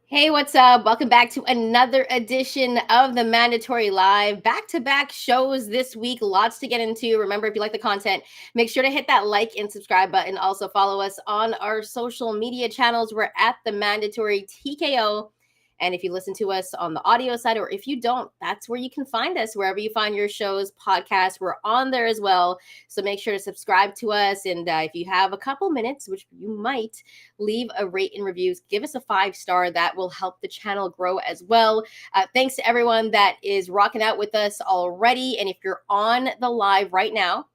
Hey, what's up? Welcome back to another edition of the Mandatory Live. Back to back shows this week. Lots to get into. Remember, if you like the content, make sure to hit that like and subscribe button. Also, follow us on our social media channels. We're at the Mandatory TKO. And if you listen to us on the audio side, or if you don't, that's where you can find us. Wherever you find your shows, podcasts, we're on there as well. So make sure to subscribe to us. And if you have a couple minutes, which you might, leave a rate and reviews. Give us a 5-star. That will help the channel grow as well. Thanks to everyone that is rocking out with us already. And if you're on the live right now,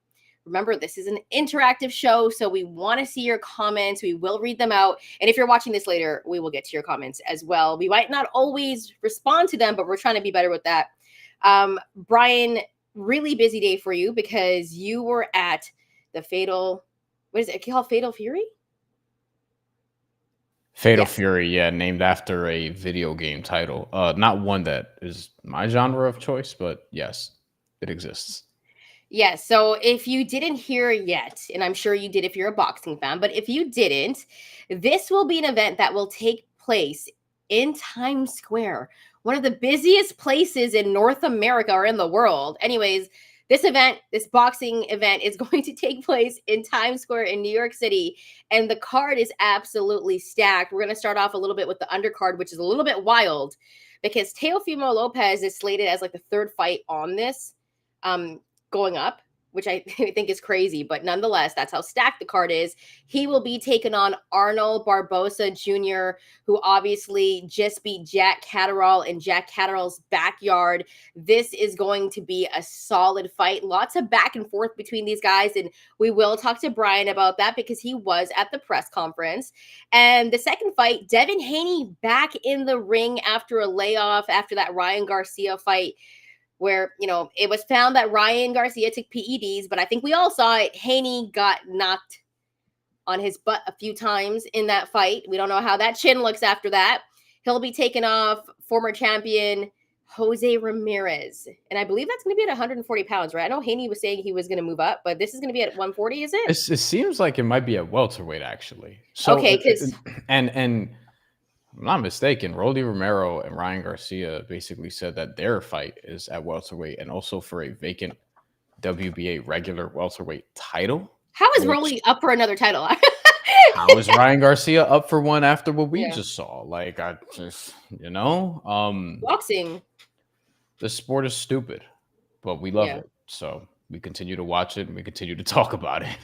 remember, this is an interactive show, so we want to see your comments. We will read them out. And if you're watching this later, we will get to your comments as well. We might not always respond to them, but we're trying to be better with that. Bryan, really busy day for you because you were at the Fatal, what is it called? Fatal Fury? Fatal Yes. Fury, yeah, named after a video game title. Not one that is my genre of choice, but yes, it exists. Yes. So if you didn't hear yet, and I'm sure you did if you're a boxing fan, but if you didn't, this will be an event that will take place in Times Square, one of the busiest places in North America or in the world. Anyways, this boxing event is going to take place in Times Square in New York City, and the card is absolutely stacked. We're going to start off a little bit with the undercard, which is a little bit wild because Teofimo Lopez is slated as like the third fight on this. Going up, which I think is crazy, but nonetheless, that's how stacked the card is. He will be taking on Arnold Barboza Jr., who obviously just beat Jack Catterall in Jack Catterall's backyard. This is going to be a solid fight. Lots of back and forth between these guys, and we will talk to Bryan about that because he was at the press conference. And the second fight, Devin Haney back in the ring after a layoff after that Ryan Garcia fight where, it was found that Ryan Garcia took PEDs, but I think we all saw it. Haney got knocked on his butt a few times in that fight. We don't know how that chin looks after that. He'll be taking off former champion Jose Ramirez. And I believe that's going to be at 140 pounds, right? I know Haney was saying he was going to move up, but this is going to be at 140, is it? It seems like it might be at welterweight actually. So, Okay, because and I'm not mistaken, Rolly Romero and Ryan Garcia basically said that their fight is at welterweight and also for a vacant WBA regular welterweight title. how is Which Rolly up for another title? how is Ryan Garcia up for one after what we Yeah, just saw? Like I just boxing. the sport is stupid, but we love Yeah. it. So we continue to watch it and we continue to talk about it.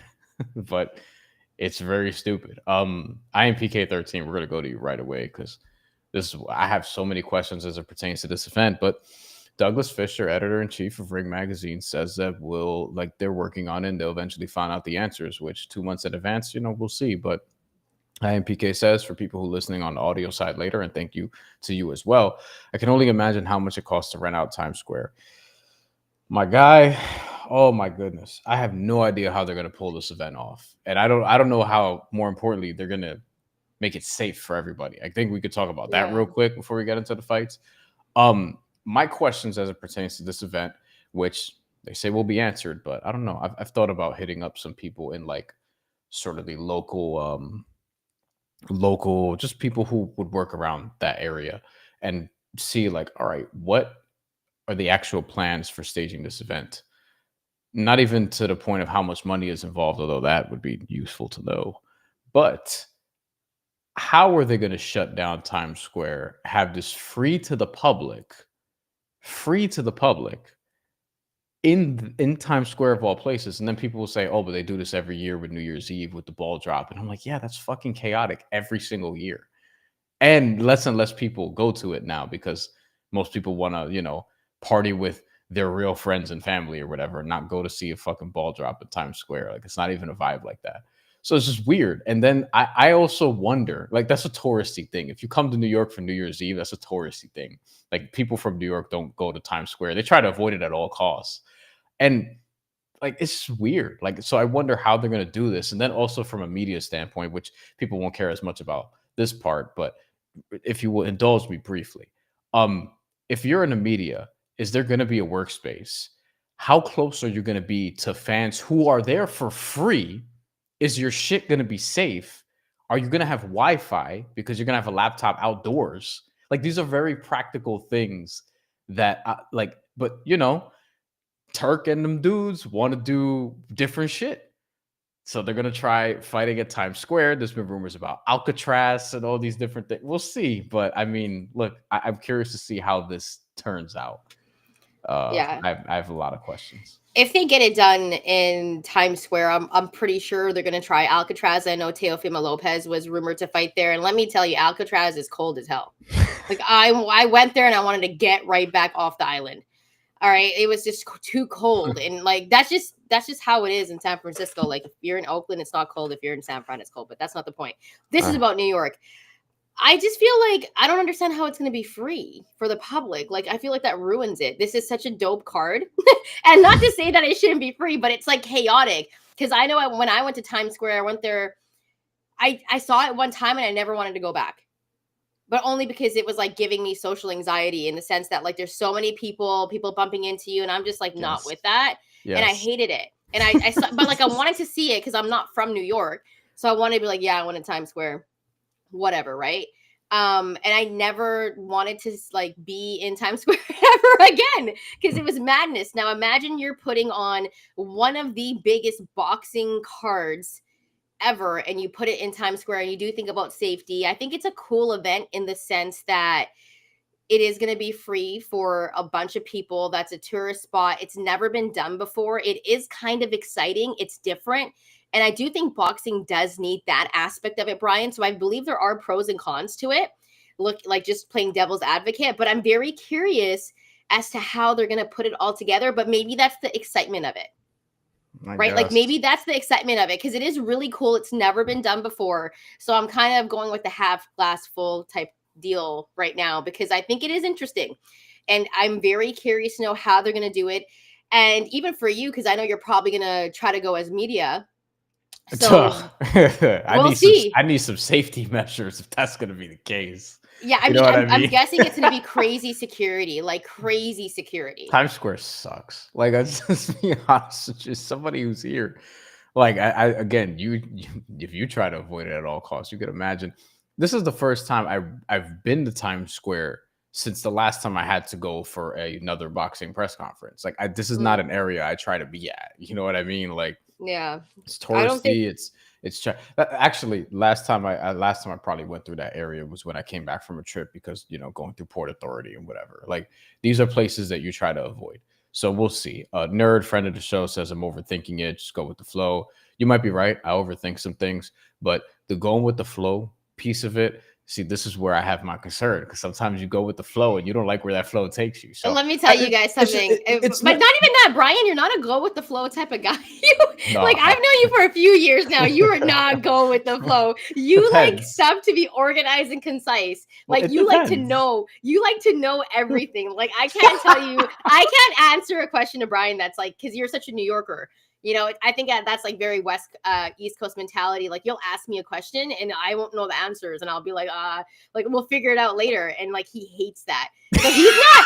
But it's very stupid. I am PK13. We're gonna go to you right away because I have so many questions as it pertains to this event. But Douglas Fisher, editor in chief of Ring Magazine, says that they're working on it and they'll eventually find out the answers, which 2 months in advance, we'll see. But IMPK says, for people who are listening on the audio side later, and thank you to you as well, I can only imagine how much it costs to rent out Times Square. My guy, oh my goodness, I have no idea how they're going to pull this event off, and I don't know how. More importantly, they're going to make it safe for everybody. I think we could talk about that Yeah. real quick before we get into the fights. My questions as it pertains to this event, which they say will be answered, but I don't know. I've thought about hitting up some people in like sort of the local, just people who would work around that area and see like, all right, what are the actual plans for staging this event? Not even to the point of how much money is involved, although that would be useful to know. But how are they going to shut down Times Square, have this free to the public in Times Square of all places, and then people will say, "Oh, but they do this every year with New Year's Eve with the ball drop," and I'm like, "Yeah, that's fucking chaotic every single year." And less people go to it now because most people want to, party with their real friends and family or whatever, and not go to see a fucking ball drop at Times Square. Like it's not even a vibe like that. So it's just weird. And then I also wonder, like that's a touristy thing. If you come to New York for New Year's Eve, that's a touristy thing. Like people from New York don't go to Times Square. They try to avoid it at all costs. And like it's just weird. Like so I wonder how they're gonna do this. And then also from a media standpoint, which people won't care as much about this part, but if you will indulge me briefly. If you're in the media, is there going to be a workspace? How close are you going to be to fans who are there for free? Is your shit going to be safe? Are you going to have Wi-Fi because you're going to have a laptop outdoors? Like these are very practical things that but Turk and them dudes want to do different shit. So they're gonna try fighting at Times Square. There's been rumors about Alcatraz and all these different things. We'll see, but I mean, look, I'm curious to see how this turns out. Yeah. I have a lot of questions. If they get it done in Times Square, I'm pretty sure they're gonna try Alcatraz. I know Teofimo Lopez was rumored to fight there, and let me tell you, Alcatraz is cold as hell. Like I went there and I wanted to get right back off the island. All right, it was just too cold, and like that's just how it is in San Francisco. Like if you're in Oakland, it's not cold. If you're in San Fran, it's cold. But that's not the point. This is about New York. I just feel like I don't understand how it's going to be free for the public. Like I feel like that ruins it. This is such a dope card, and not to say that it shouldn't be free, but it's like chaotic. Because I know when I went to Times Square, I went there. I saw it one time and I never wanted to go back, but only because it was like giving me social anxiety in the sense that like there's so many people bumping into you, and I'm just like not with that, and I hated it. And I saw, but like I wanted to see it because I'm not from New York, so I wanted to be like, yeah, I went to Times Square, whatever, right? And I never wanted to like be in Times Square ever again because it was madness. Now imagine you're putting on one of the biggest boxing cards ever and you put it in Times Square and you do think about safety. I think it's a cool event in the sense that it is going to be free for a bunch of people. That's a tourist spot. It's never been done before. It is kind of exciting. It's different. And I do think boxing does need that aspect of it, Brian. So I believe there are pros and cons to it. Look, like just playing devil's advocate, but I'm very curious as to how they're going to put it all together. But maybe that's the excitement of it. Right? Like maybe that's the excitement of it because it is really cool. It's never been done before. So I'm kind of going with the half glass full type deal right now because I think it is interesting. And I'm very curious to know how they're going to do it. And even for you, because I know you're probably going to try to go as media. So we'll see. I need some safety measures if that's going to be the case. Yeah, I mean, I'm guessing it's going to be crazy security, like crazy security. Times Square sucks. Like, I just be honest, just somebody who's here. Like, I again, you if you try to avoid it at all costs, you could imagine. This is the first time I've been to Times Square since the last time I had to go for another boxing press conference. Like, this is not an area I try to be at. You know what I mean? Like, yeah, it's touristy. Actually, last time I probably went through that area was when I came back from a trip because going through Port Authority and whatever. Like these are places that you try to avoid. So we'll see. Nerd friend of the show says I'm overthinking it. Just go with the flow. You might be right. I overthink some things, but the going with the flow piece of it. See, this is where I have my concern because sometimes you go with the flow and you don't like where that flow takes you. So let me tell you guys something. But not even that, Brian. You're not a go with the flow type of guy. Like I've known you for a few years now. You are not go with the flow. You like stuff to be organized and concise. Like you like to know. You like to know everything. Like I can't tell you. I can't answer a question to Brian that's like because you're such a New Yorker. I think that's like very East Coast mentality. Like you'll ask me a question and I won't know the answers and I'll be like we'll figure it out later. And like he hates that. So he's not.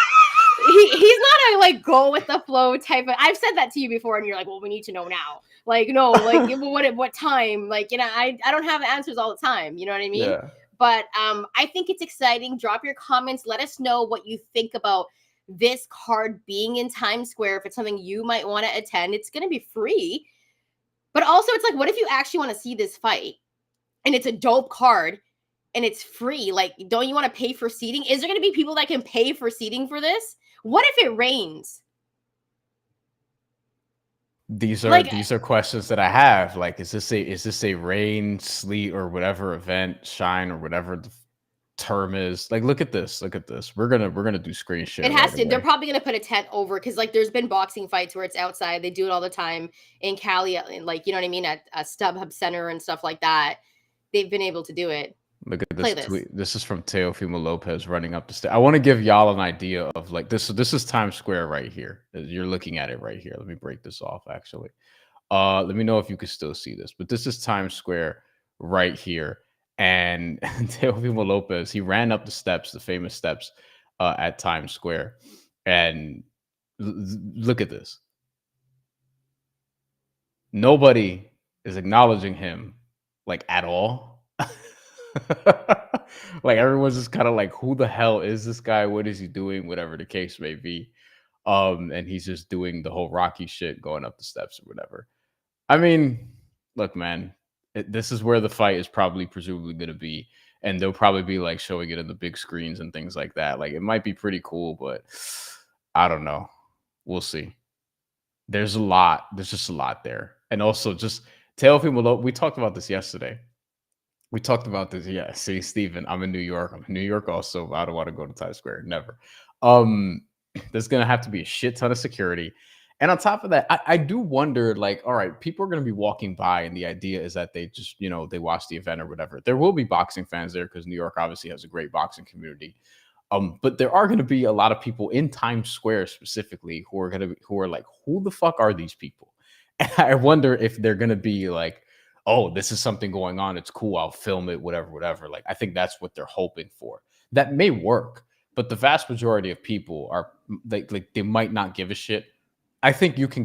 He's not a like go with the flow type of. I've said that to you before, and you're like, well, we need to know now. Like no, like what time? Like I don't have answers all the time. You know what I mean? Yeah. But I think it's exciting. Drop your comments. Let us know what you think about this card being in Times Square. If it's something you might want to attend, it's going to be free. But also it's like, what if you actually want to see this fight and it's a dope card and it's free? Like, don't you want to pay for seating? Is there going to be people that can pay for seating for this? What if it rains? These are questions that I have. Like, is this a rain, sleet, or whatever event, shine, or whatever the term is? Like, look at this. We're gonna do screen share. It has to. They're probably gonna put a tent over because like there's been boxing fights where it's outside. They do it all the time in Cali, like you know what I mean, at a StubHub Center and stuff like that. They've been able to do it. Look at this tweet. This is from Teofimo Lopez running up the stairs. I want to give y'all an idea of like this. So this is Times Square right here. You're looking at it right here. Let me break this off actually. Let me know if you can still see this. But this is Times Square right here. And Teofimo Lopez, he ran up the steps, the famous steps at Times Square. And look at this. Nobody is acknowledging him like at all. Like everyone's just kind of like, who the hell is this guy? What is he doing? Whatever the case may be. And he's just doing the whole Rocky shit, going up the steps or whatever. I mean, look, man, this is where the fight is probably presumably going to be, and they'll probably be like showing it in the big screens and things like that. Like it might be pretty cool, but I don't know. We'll see. There's a lot. There's just a lot there, and also just Teofimo. We talked about this yesterday. We talked about this. Yeah. See, Steven, I'm in New York. I'm in New York also. I don't want to go to Times Square. Never. Um, there's gonna have to be a shit ton of security. And on top of that, I do wonder, like, all right, people are gonna be walking by, and the idea is that they just, they watch the event or whatever. There will be boxing fans there because New York obviously has a great boxing community. But there are gonna be a lot of people in Times Square specifically who are like, who the fuck are these people? And I wonder if they're gonna be like, oh, this is something going on. It's cool. I'll film it, whatever, whatever. Like, I think that's what they're hoping for. That may work, but the vast majority of people are like they might not give a shit. I think you can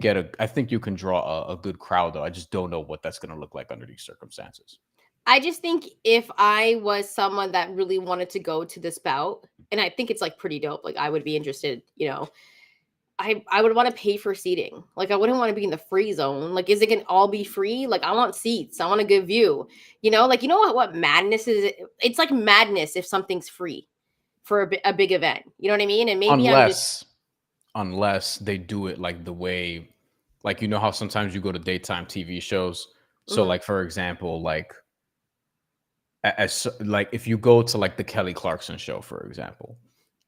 draw a good crowd though. I just don't know what that's going to look like under these circumstances. I just think if I was someone that really wanted to go to this bout, and I think it's like pretty dope, like I would be interested, I would want to pay for seating. Like I wouldn't want to be in the free zone. Like, is it gonna all be free? Like I want seats. I want a good view. Like what madness is? It's like madness if something's free for a big event. You know what I mean? And maybe Unless they do it like the way, like how sometimes you go to daytime TV shows. So like for example, like as like if you go to like the Kelly Clarkson show, for example,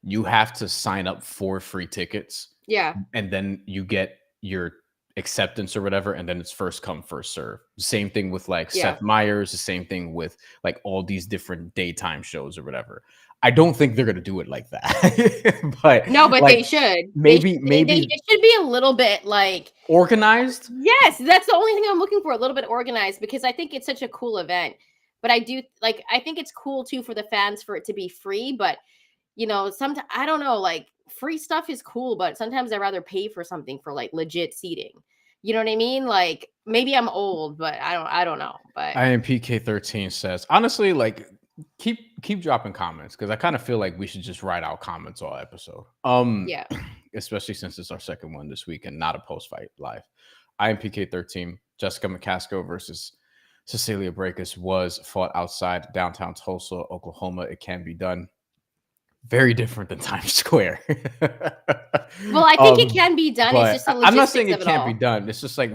you have to sign up for free tickets. Yeah. And then you get your acceptance or whatever, and then it's first come, first serve. Same thing with like Seth Meyers, the same thing with like all these different daytime shows or whatever. I don't think they're gonna do it like that. But like, they should. Maybe it should be a little bit like organized. Yes, that's the only thing I'm looking for, a little bit organized, because I think it's such a cool event. But I think it's cool too for the fans for it to be free, but sometimes I don't know, like free stuff is cool, but sometimes I'd rather pay for something for like legit seating. You know what I mean? Like maybe I'm old, but I don't know. But IMPK13 says, honestly, like keep dropping comments because I kind of feel like we should just write out comments all episode. Yeah. Especially since it's our second one this week and not a post-fight live. IMPK13, Jessica McCasco versus Cecilia Brækhus was fought outside downtown Tulsa, Oklahoma. It can be done. Very different than Times Square. Well, I think it can be done. It's just the logistics. I'm not saying it can't be done. It's just like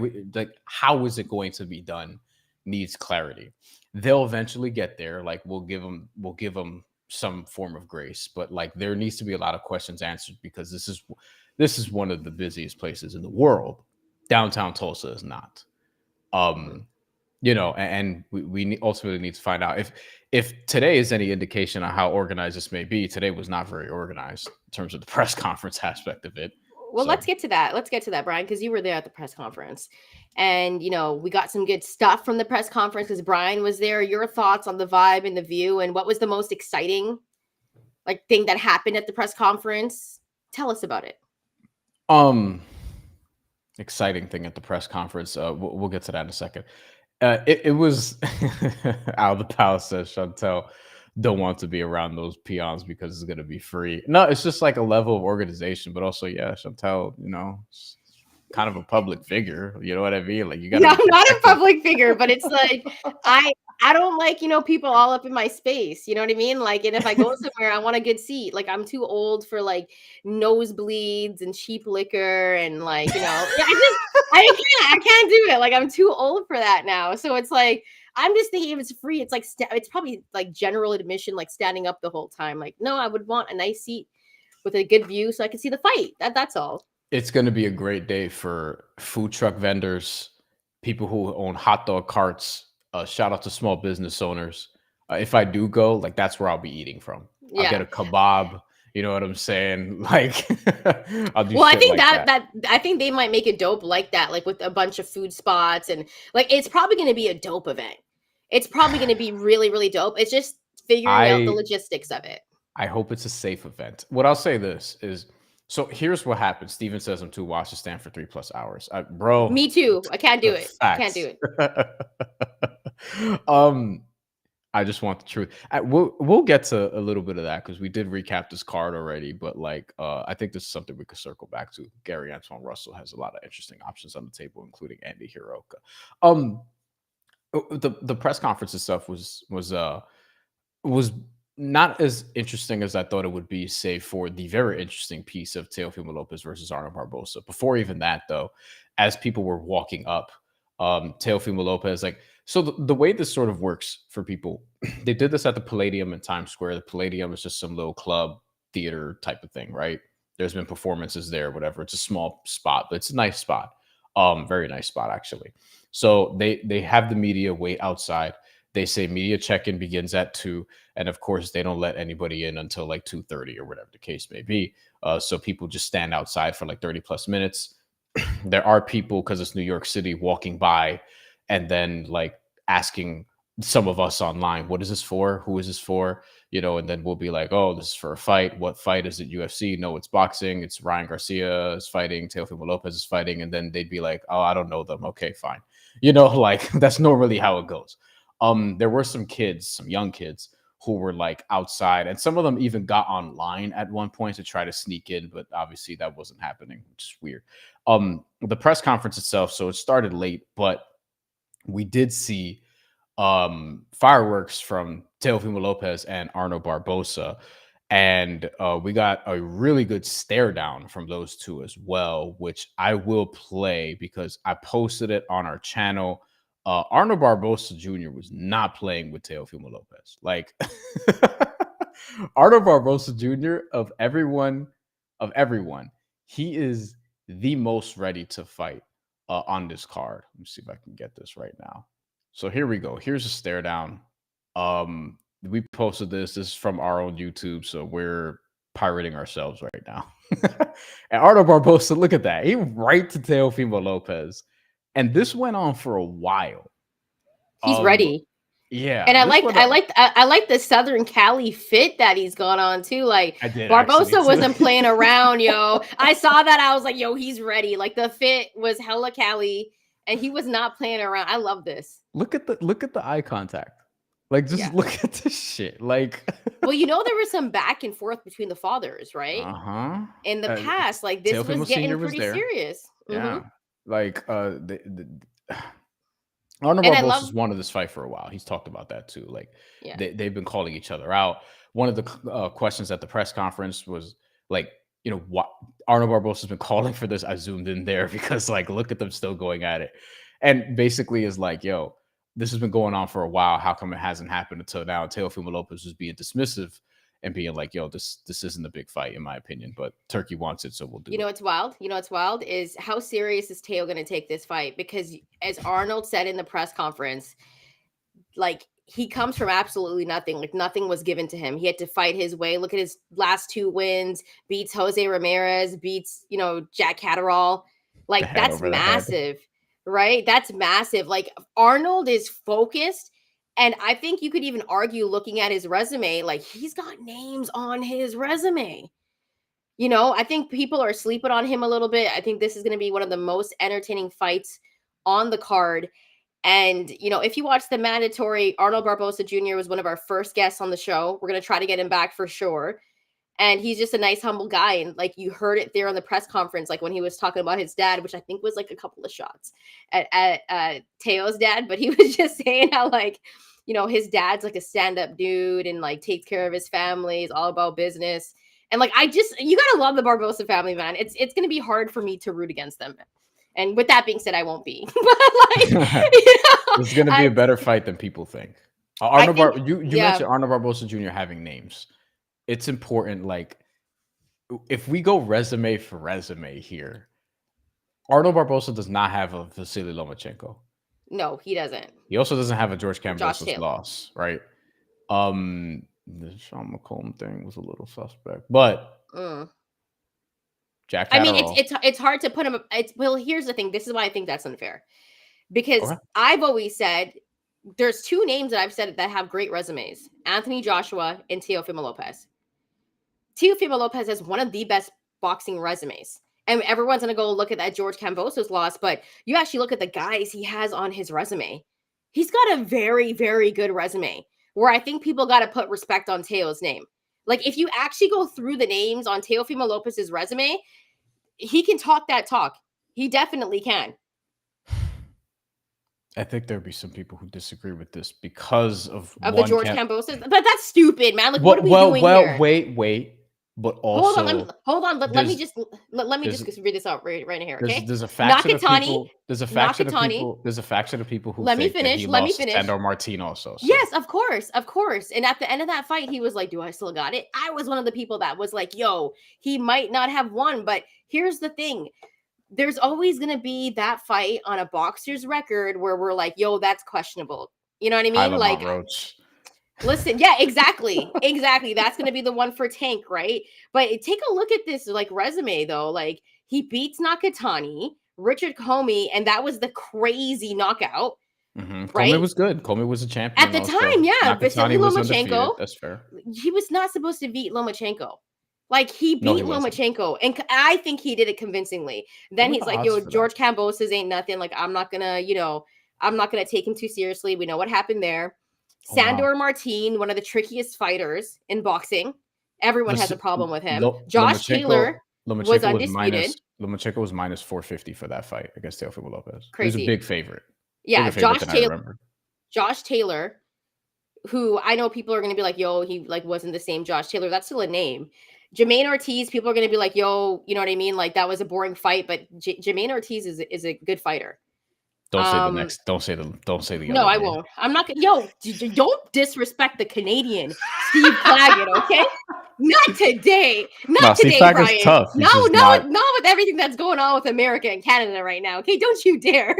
how is it going to be done needs clarity. They'll eventually get there. Like we'll give them some form of grace, but like there needs to be a lot of questions answered because this is one of the busiest places in the world. Downtown Tulsa is not. And we ultimately need to find out if today is any indication on how organized this may be. Today was not very organized in terms of the press conference aspect of it. Well, let's get to that. Let's get to that, Brian, because you were there at the press conference. And, we got some good stuff from the press conference because Brian was there. Your thoughts on the vibe and the view, and what was the most exciting thing that happened at the press conference? Tell us about it. Exciting thing at the press conference. We'll get to that in a second. It was Al the Palace says Shantelle don't want to be around those peons because it's going to be free. No, it's just like a level of organization, but also, Shantelle, kind of a public figure. You know what I mean? Like you got. I'm not a public figure, but it's like I don't like people all up in my space. You know what I mean? Like, and if I go somewhere, I want a good seat. Like I'm too old for like nosebleeds and cheap liquor and like I can't do it. Like I'm too old for that now. So it's like I'm just thinking if it's free, it's like it's probably like general admission, like standing up the whole time. Like no, I would want a nice seat with a good view so I can see the fight. That's all. It's going to be a great day for food truck vendors, people who own hot dog carts. Shout out to small business owners. If I do go, like that's where I'll be eating from. Yeah. I'll get a kebab. You know what I'm saying? Like, I'll do. Well, I think that I think they might make it dope like that, like with a bunch of food spots and like it's probably going to be a dope event. It's probably going to be really, really dope. It's just figuring out the logistics of it. I hope it's a safe event. What I'll say this is. So here's what happens. Steven says I'm too washed to stand for 3+ hours. Bro. Me too. I can't do it. I can't do it. I just want the truth. We'll get to a little bit of that because we did recap this card already, but like I think this is something we could circle back to. Gary Antoine Russell has a lot of interesting options on the table, including Andy Hiroka. The press conference itself was not as interesting as I thought it would be, save for the very interesting piece of Teofimo Lopez versus Arnold Barboza. Before even that, though, as people were walking up, Teofimo Lopez, like, so the way this sort of works for people, they did this at the Palladium in Times Square. The Palladium is just some little club theater type of thing, right? There's been performances there, whatever. It's a small spot, but it's a nice spot. Very nice spot, actually. So they have the media wait outside. They say media check-in begins at 2, and of course they don't let anybody in until like 2:30 or whatever the case may be. So people just stand outside for like 30 plus minutes. There are people, because it's New York City, walking by and then like asking some of us online, what is this for? Who is this for? You know, and then we'll be like, oh, this is for a fight. What fight is it? UFC? No, it's boxing. It's Ryan Garcia is fighting. Teofimo Lopez is fighting. And then they'd be like, oh, I don't know them. Okay, fine. You know, like that's normally how it goes. There were some kids, some young kids who were like outside, and some of them even got online at one point to try to sneak in, but obviously that wasn't happening, which is weird. The press conference itself, so it started late, but we did see fireworks from Teofimo Lopez and Arnold Barboza. And we got a really good stare down from those two as well, which I will play because I posted it on our channel. Arnold Barboza Jr. was not playing with Teofimo Lopez. Like Arnold Barboza Jr. of everyone, he is the most ready to fight on this card. Let me see if I can get this right now. So here we go. Here's a stare down. We posted this. This is from our own YouTube, so we're pirating ourselves right now. And Arnold Barboza, look at that. He right to Teofimo Lopez. And this went on for a while. He's ready. Yeah. And I like the Southern Cali fit that he's gone on too. Like Barboza wasn't playing around, yo. I saw that. I was like, yo, he's ready. Like the fit was hella Cali, and he was not playing around. I love this. Look at the eye contact. Like, just look at this shit. Like, well, you know, there was some back and forth between the fathers, right? In the past, like this Teofimo was getting Sr. pretty serious. Yeah, like Arnold Barboza's wanted this fight for a while. He's talked about that too. Like, they've been calling each other out. One of the questions at the press conference was like, you know, what Arnold Barboza's been calling for this. I zoomed in there because, like, look at them still going at it, and basically is like, yo, this has been going on for a while. How come it hasn't happened until now? Teofimo Lopez was being dismissive and being like, yo, this isn't a big fight, in my opinion, but Turkey wants it, so we'll do it. You know what's wild? You know what's wild is how serious is Teo going to take this fight? Because as Arnold said in the press conference, like, he comes from absolutely nothing. Like, nothing was given to him. He had to fight his way. Look at his last 2 wins. Beats Jose Ramirez. Beats, you know, Jack Catterall. Like, that's massive, right? That's massive. Like, Arnold is focused. And I think you could even argue, looking at his resume, like, he's got names on his resume. You know, I think people are sleeping on him a little bit. I think this is going to be one of the most entertaining fights on the card. And, you know, if you watch the mandatory, Arnold Barboza Jr. was one of our first guests on the show. We're going to try to get him back for sure. And he's just a nice, humble guy. And like, you heard it there on the press conference, like when he was talking about his dad, which I think was like a couple of shots at Teo's dad. But he was just saying how, like, you know, his dad's like a stand-up dude and like takes care of his family. He's all about business. And like, you gotta love the Barboza family, man. It's gonna be hard for me to root against them. And with that being said, I won't be. But like, you know, it's gonna be a better fight than people think. You mentioned Arnold Barboza Jr. having names. It's important. Like, if we go resume for resume here, Arnold Barboza does not have a Vasily Lomachenko. No, he doesn't. He also doesn't have a George Kambosos loss, right? The Sean McComb thing was a little suspect, but Jack Catterall. I mean, it's hard to put him. Well, here's the thing. This is why I think that's unfair, because I've always said there's 2 names that I've said that have great resumes: Anthony Joshua and Teofimo Lopez. Teofimo Lopez has one of the best boxing resumes. And everyone's going to go look at that George Kambosos loss, but you actually look at the guys he has on his resume. He's got a very, very good resume. where I think people got to put respect on Teo's name. Like, if you actually go through the names on Teofimo Lopez's resume, he can talk that talk. He definitely can. I think there'd be some people who disagree with this because of the George Cambosas, but that's stupid, man. Like, what are we doing here? Wait. But also, hold on. Let me just read this out right here. Okay, there's a faction of people. There's a faction of people who let me think finish. that he Let me lost finish. Sandor Martin also. So. Yes, of course. And at the end of that fight, he was like, "Do I still got it?" I was one of the people that was like, "Yo, he might not have won." But here's the thing: there's always gonna be that fight on a boxer's record where we're like, "Yo, that's questionable." You know what I mean? Hyla Like, Roach. Listen, yeah, exactly. That's going to be the one for Tank, right? But take a look at this like resume though. Like, he beats Nakatani, Richard Comey, and that was the crazy knockout. Mm-hmm. Right? Comey was good. Comey was a champion at the time. Yeah, Nakatani was undefeated. That's fair. He was not supposed to beat Lomachenko. Like, he beat Lomachenko, and I think he did it convincingly. Then he's like, "Yo, George Cambosas ain't nothing. Like, I'm not gonna take him too seriously. We know what happened there." Sandor Martin, one of the trickiest fighters in boxing. Everyone has a problem with him. Josh Taylor was undisputed. Lomachenko was minus 450 for that fight against Teofimo Lopez. Crazy. He was a big favorite. Yeah, Josh Taylor, who I know people are going to be like, "Yo, he like wasn't the same Josh Taylor." That's still a name. Jermaine Ortiz, people are going to be like, "Yo, you know what I mean? Like, that was a boring fight," but Jermaine Ortiz is a good fighter. Don't say the next. Don't say the. No, I won't. I'm not. Yo, don't disrespect the Canadian Steve Claggett, okay? Not today. Not today, Brian. Tough. Not with everything that's going on with America and Canada right now. Okay, don't you dare.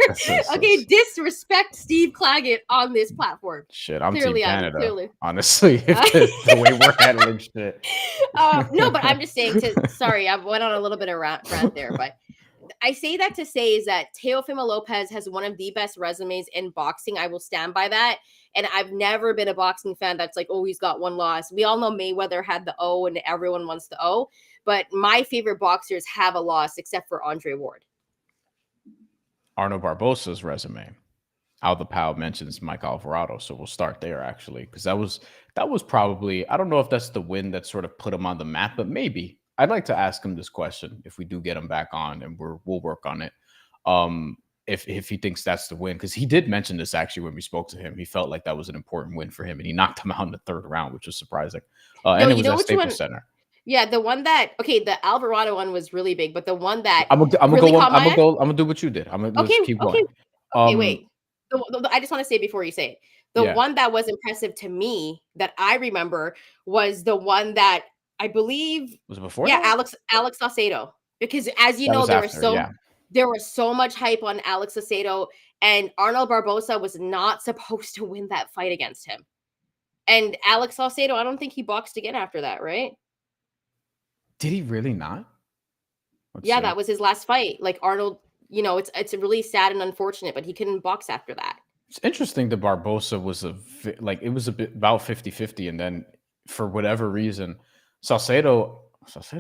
Okay, disrespect Steve Claggett on this platform. Shit, I'm Team Canada. Honestly, the way we're handling shit. No, but I'm just saying. Sorry, I went on a little bit of rant there, but. I say that to say is that Teofimo Lopez has one of the best resumes in boxing. I will stand by that. And I've never been a boxing fan that's like, "Oh, he's got one loss." We all know Mayweather had the O and everyone wants the O. But my favorite boxers have a loss except for Andre Ward. Arnold Barboza's resume. Aldo Powell mentions Mike Alvarado. So we'll start there, actually, because that was probably, I don't know if that's the win that sort of put him on the map, but maybe. I'd like to ask him this question if we do get him back on, and we'll work on it. If he thinks that's the win, because he did mention this actually when we spoke to him. He felt like that was an important win for him, and he knocked him out in the third round, which was surprising. And it was at Staples Center. Yeah, the one that the Alvarado one was really big, but the one that I'm gonna do what you did. I'm gonna keep going. Okay, wait. I just want to say before you say it, the one that was impressive to me that I remember was the one that. I believe was it before? Yeah, Alex Saucedo. Because as you know, there was so much hype on Alex Saucedo, and Arnold Barboza was not supposed to win that fight against him. And Alex Saucedo, I don't think he boxed again after that, right? Did he really not? That was his last fight. Like, Arnold, it's really sad and unfortunate, but he couldn't box after that. It's interesting that Barboza was it was a bit about 50-50, and then for whatever reason, Saucedo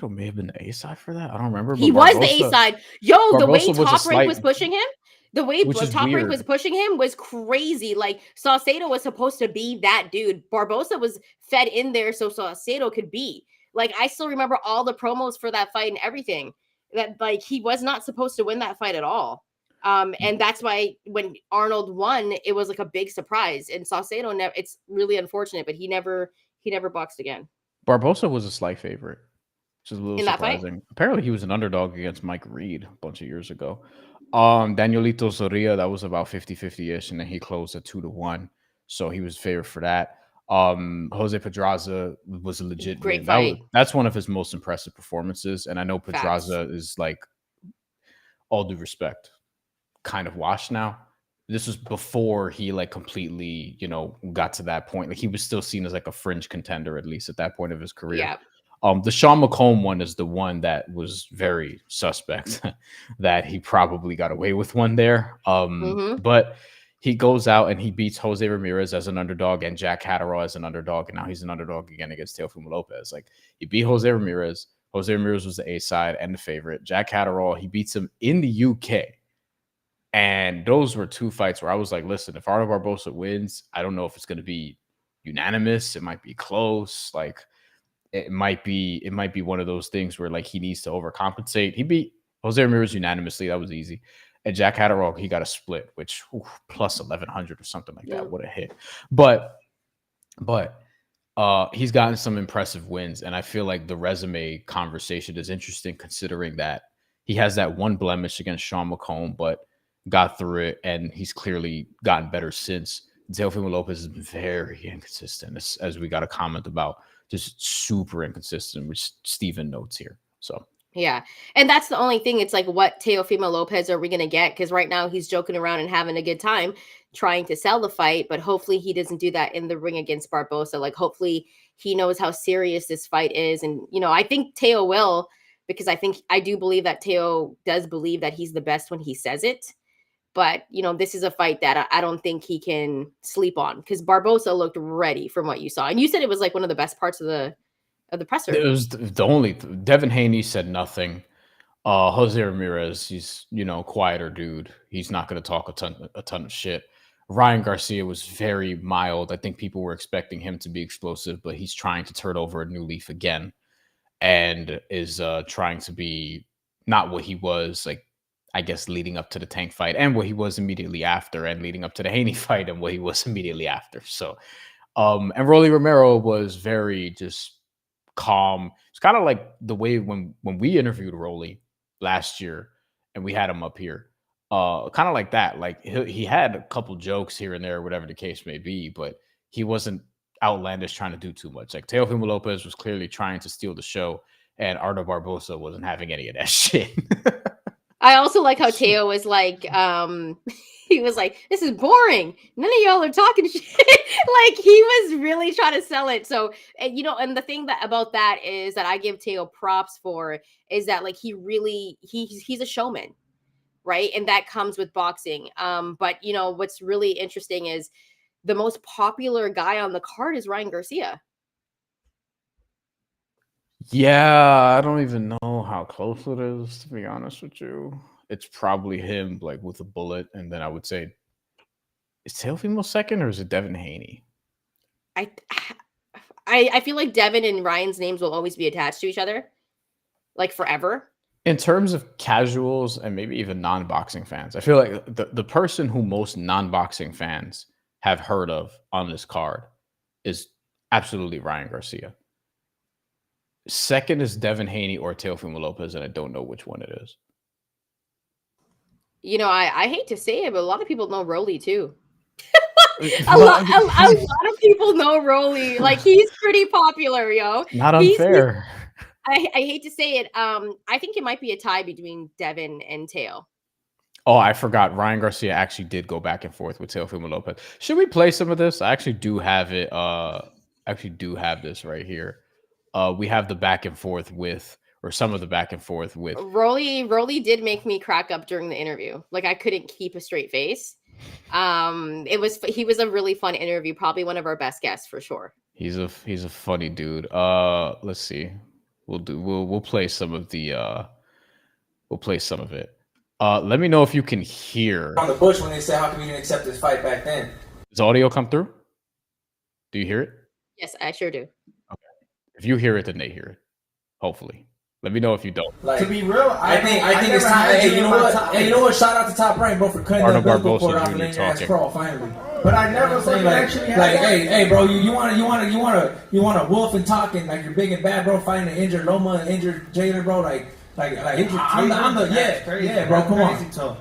may have been the A side for that. I don't remember. He was the A side. Yo, the way Top Rank was pushing him, was pushing him was crazy. Like, Saucedo was supposed to be that dude. Barboza was fed in there so Saucedo could be. Like, I still remember all the promos for that fight and everything. That, like, he was not supposed to win that fight at all. And that's why when Arnold won, it was like a big surprise. And Saucedo it's really unfortunate, but he never boxed again. Barboza was a slight favorite, which is a little surprising. Apparently, he was an underdog against Mike Reed a bunch of years ago. Danielito Zorrilla, that was about 50-50-ish, and then he closed at 2-1. So he was favored for that. Jose Pedraza was a legit great fight. That's one of his most impressive performances. And I know Pedraza is, like, all due respect, kind of washed now. This was before he like completely, got to that point. Like, he was still seen as like a fringe contender, at least at that point of his career. Yeah. The Sean McComb one is the one that was very suspect that he probably got away with one there. But he goes out and he beats Jose Ramirez as an underdog and Jack Catterall as an underdog. And now he's an underdog again against Teofimo Lopez. Like, he beat Jose Ramirez. Jose Ramirez was the A side and the favorite. Jack Catterall, he beats him in the UK. And those were two fights where I was like, listen, if Arnold Barboza wins, I don't know if it's going to be unanimous. It might be close. Like it might be one of those things where like he needs to overcompensate. He beat Jose Ramirez unanimously. That was easy. And Jack Catterall, he got a split, which plus 1100 or something like that. What a hit. But he's gotten some impressive wins, and I feel like the resume conversation is interesting considering that he has that one blemish against Sean McComb, but got through it, and he's clearly gotten better since. Teofimo Lopez has been very inconsistent, as we got a comment about, just super inconsistent, which Steven notes here. So yeah, and that's the only thing. It's like, what Teofimo Lopez are we going to get? Because right now he's joking around and having a good time trying to sell the fight, but hopefully he doesn't do that in the ring against Barboza. Like, hopefully he knows how serious this fight is. And, you know, I think Teo will, because I do believe that Teo does believe that he's the best when he says it. But, you know, this is a fight that I don't think he can sleep on, because Barboza looked ready from what you saw. And you said it was like one of the best parts of the presser. it was the only Devin Haney said nothing. Jose Ramirez, he's, you know, quieter dude. He's not going to talk a ton of shit. Ryan Garcia was very mild. I think people were expecting him to be explosive, but he's trying to turn over a new leaf again, and is trying to be not what he was, like, I guess, leading up to the Tank fight, and what he was immediately after, and leading up to the Haney fight, and what he was immediately after. So, and Rolly Romero was very just calm. It's kind of like the way when we interviewed Rolly last year and we had him up here, kind of like that. Like he had a couple jokes here and there, whatever the case may be, but he wasn't outlandish trying to do too much. Like Teofimo Lopez was clearly trying to steal the show, and Arnold Barboza wasn't having any of that shit. I also like how Teo was like, he was like, this is boring. None of y'all are talking shit. Like, he was really trying to sell it. So, and, you know, and the thing about that is that I give Teo props for is that, like, he's a showman, right? And that comes with boxing. But, you know, what's really interesting is the most popular guy on the card is Ryan Garcia. Yeah, I don't even know how close it is, to be honest with you. It's probably him, like, with a bullet, and then I would say, is Teofimo second, or is it Devin Haney? I feel like Devin and Ryan's names will always be attached to each other, like, forever. In terms of casuals and maybe even non-boxing fans, I feel like the person who most non-boxing fans have heard of on this card is absolutely Ryan Garcia. Second is Devin Haney or Teofimo Lopez, and I don't know which one it is. You know, I hate to say it, but a lot of people know Rolly too. a lot of people know Rolly. Like, he's pretty popular, yo. Not unfair. I hate to say it. I think it might be a tie between Devin and Teo. Oh, I forgot. Ryan Garcia actually did go back and forth with Teofimo Lopez. Should we play some of this? I actually do have it. Actually do have this right here. We have the back and forth with, or some of the back and forth with. Rolly did make me crack up during the interview. Like, I couldn't keep a straight face. He was a really fun interview. Probably one of our best guests for sure. He's a funny dude. Let's see. We'll play some of the. We'll play some of it. Let me know if you can hear on the bush when they said, how come you didn't accept this fight back then? Does audio come through? Do you hear it? Yes, I sure do. Okay. If you hear it, then they hear it. Hopefully. Let me know if you don't. Like, to be real, I think it's time. Hey, you know what? Hey, you know what? Shout out to Top Rank, bro, for cutting that bill report off and letting your ass crawl finally. But I never fucking actually had like, hey, bro, you want a wolf and talking like you're big and bad, bro, fighting an injured Loma, an injured Jalen, bro, like I'm the bro.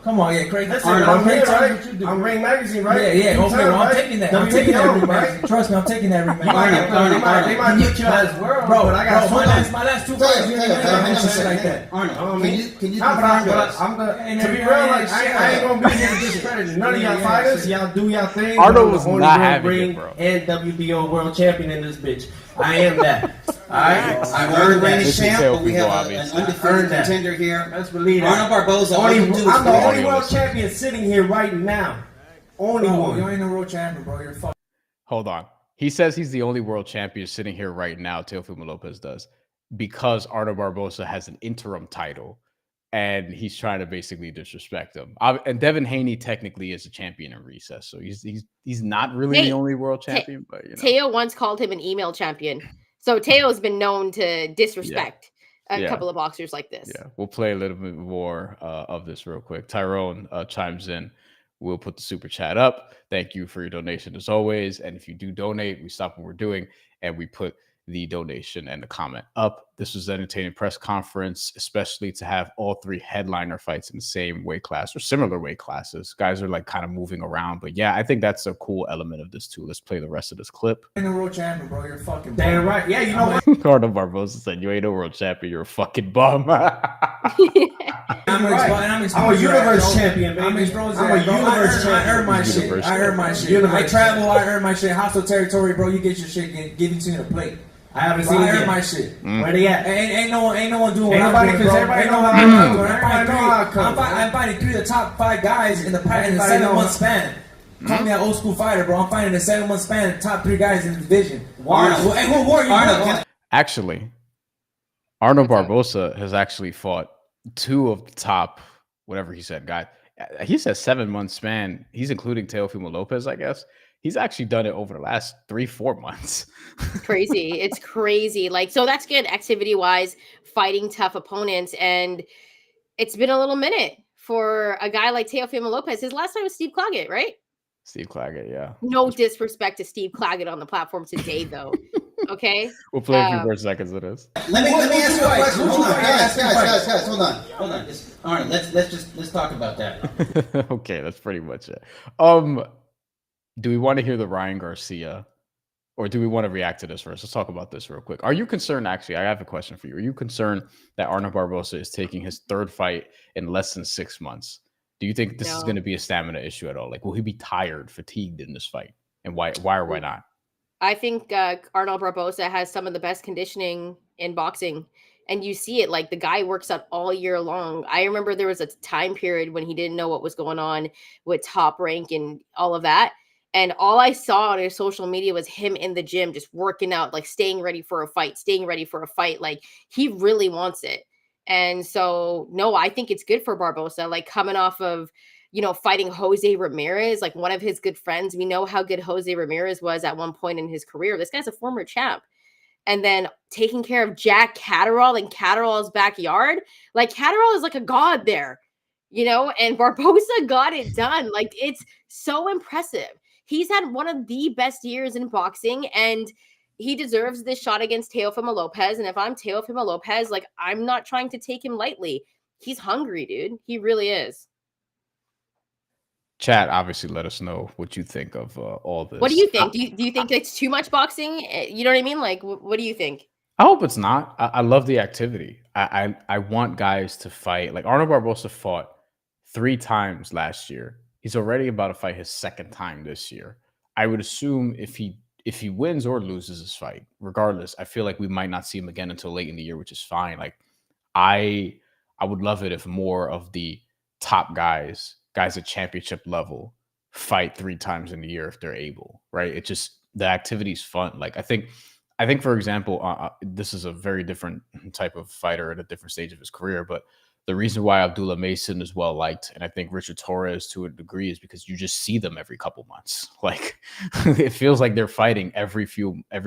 Come on, yeah, crazy. I'm here, right? I'm Ring Magazine, right? Yeah. Okay, well, I'm taking that. I'm taking that Ring Magazine. Trust me, I'm taking that Ring Magazine. They might get you out of this world, bro. But I got my last two fights. You ain't shit like that. Arnold, can you to be real, like, I ain't gonna be here to discredit none of y'all fighters. Y'all do y'all thing. Arnold was not having it, bro. And WBO world champion in this bitch. I am that. I earned reigning champ, but we have an undefeated contender here. Let's believe that. Arnold Barboza. I'm the only world champion sitting here right now. Only one. You ain't no world champion, bro. You're fucking. Hold on. He says he's the only world champion sitting here right now. Teofimo Lopez does, because Arnold Barboza has an interim title, and he's trying to basically disrespect him. And Devin Haney technically is a champion in recess, so he's not really the only world champion. But Teo once called him an email champion, so Teo's been known to disrespect a couple of boxers like this. Yeah, we'll play a little bit more of this real quick. Tyrone chimes in. We'll put the super chat up. Thank you for your donation as always. And if you do donate, we stop what we're doing and we put the donation and the comment up. This was an entertaining press conference, especially to have all three headliner fights in the same weight class or similar weight classes. Guys are like kind of moving around, but yeah, I think that's a cool element of this too. Let's play the rest of this clip. You ain't no world champion, bro. You're fucking damn right. Yeah, you know what? Arnold Barboza said, "You ain't no world champion. You're a fucking bum." I'm a universe champion, baby. I'm a universe champion. I earn my shit. I travel. I earn my shit. Hostile territory, bro. You get your shit given to you in a plate. I haven't seen it. My shit. Where they at? Ain't no one doing what I'm doing, bro. Everybody know how I'm doing. I'm fighting 3 of the top 5 guys in the 7-month span. Call me an old school fighter, bro. I'm fighting in a 7-month span, top 3 guys in the division. Arnold. Hey, who are you? Actually, Arnold Barboza has actually fought 2 of the top, whatever he said, guys. He said 7-month span. He's including Teofimo Lopez, I guess. He's actually done it over the last 3-4 months. Crazy. It's crazy. Like, so that's good activity wise, fighting tough opponents. And it's been a little minute for a guy like Teofimo Lopez. His last time was Steve Claggett, right? Steve Claggett, yeah. No disrespect to Steve Claggett on the platform today, though. Okay? We'll play a few more seconds of this. Let me ask you a question. Hold on, guys, hold on. All right, let's talk about that. Okay, that's pretty much it. Do we want to hear the Ryan Garcia, or do we want to react to this first? Let's talk about this real quick. Are you concerned? Actually, I have a question for you. Are you concerned that Arnold Barboza is taking his 3rd fight in less than 6 months? Do you think this is going to be a stamina issue at all? Like, will he be tired, fatigued in this fight? And why or why not? I think Arnold Barboza has some of the best conditioning in boxing. And you see it, like the guy works out all year long. I remember there was a time period when he didn't know what was going on with Top Rank and all of that. And all I saw on his social media was him in the gym, just working out, like staying ready for a fight. Like he really wants it. And so, no, I think it's good for Barboza, like coming off of, fighting Jose Ramirez, like one of his good friends. We know how good Jose Ramirez was at one point in his career. This guy's a former champ. And then taking care of Jack Catterall in Catterall's backyard. Like Catterall is like a god there, and Barboza got it done. Like it's so impressive. He's had one of the best years in boxing, and he deserves this shot against Teofimo Lopez. And if I'm Teofimo Lopez, like I'm not trying to take him lightly. He's hungry, dude. He really is. Chat, obviously, let us know what you think of all this. What do you think? Do you think it's too much boxing? You know what I mean? Like, what do you think? I hope it's not. I love the activity. I want guys to fight. Like Arnold Barboza fought 3 times last year. He's already about to fight his 2nd time this year. I would assume if he wins or loses this fight, regardless, I feel like we might not see him again until late in the year, which is fine. Like I would love it if more of the top guys at championship level fight 3 times in the year if they're able, right? It just, the activity's fun. Like I think for example, this is a very different type of fighter at a different stage of his career, but the reason why Abdullah Mason is well liked, and I think Richard Torres to a degree, is because you just see them every couple months. Like it feels like they're fighting every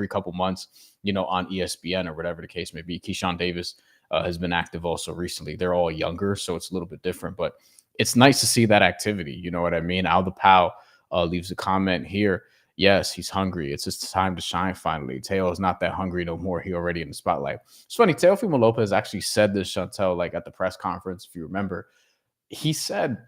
couple months, on ESPN or whatever the case may be. Keyshawn Davis has been active also recently. They're all younger, so it's a little bit different, but it's nice to see that activity. You know what I mean? Al the Pow leaves a comment here. Yes, he's hungry. It's his time to shine finally. Teo is not that hungry no more. He already in the spotlight. It's funny. Teofimo Lopez actually said this, Shantelle, like at the press conference, if you remember. He said,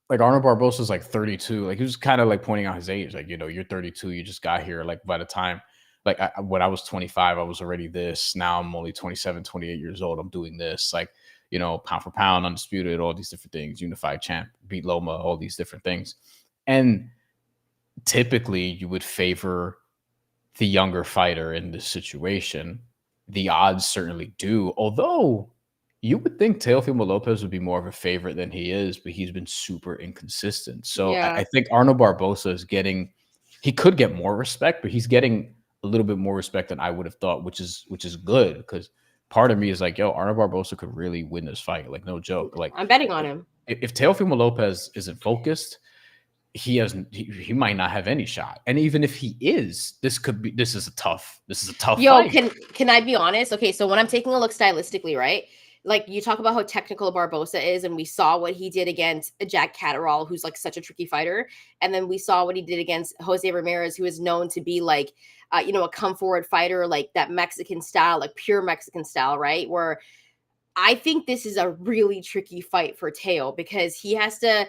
like, Arnold Barboza is like 32. Like, he was kind of like pointing out his age. Like, you're 32. You just got here. Like, by the time, like, when I was 25, I was already this. Now I'm only 27, 28 years old. I'm doing this. Like, pound for pound, undisputed, all these different things. Unified champ, beat Loma, all these different things. And typically you would favor the younger fighter in this situation. The odds certainly do, although you would think Teofimo Lopez would be more of a favorite than he is, but he's been super inconsistent. So yeah. I think Arnold Barboza is he could get more respect, but he's getting a little bit more respect than I would have thought, which is good, because part of me is like, yo, Arnold Barboza could really win this fight. Like, no joke. Like, I'm betting on him. If Teofimo Lopez isn't focused, he might not have any shot. And even if he is, this is a tough Yo, fight. can I be honest? Okay, so when I'm taking a look stylistically, right? Like, you talk about how technical Barboza is, and we saw what he did against Jack Catterall, who's like such a tricky fighter. And then we saw what he did against Jose Ramirez, who is known to be like, a come forward fighter, like that Mexican style, like pure Mexican style, right? Where I think this is a really tricky fight for Teo because he has to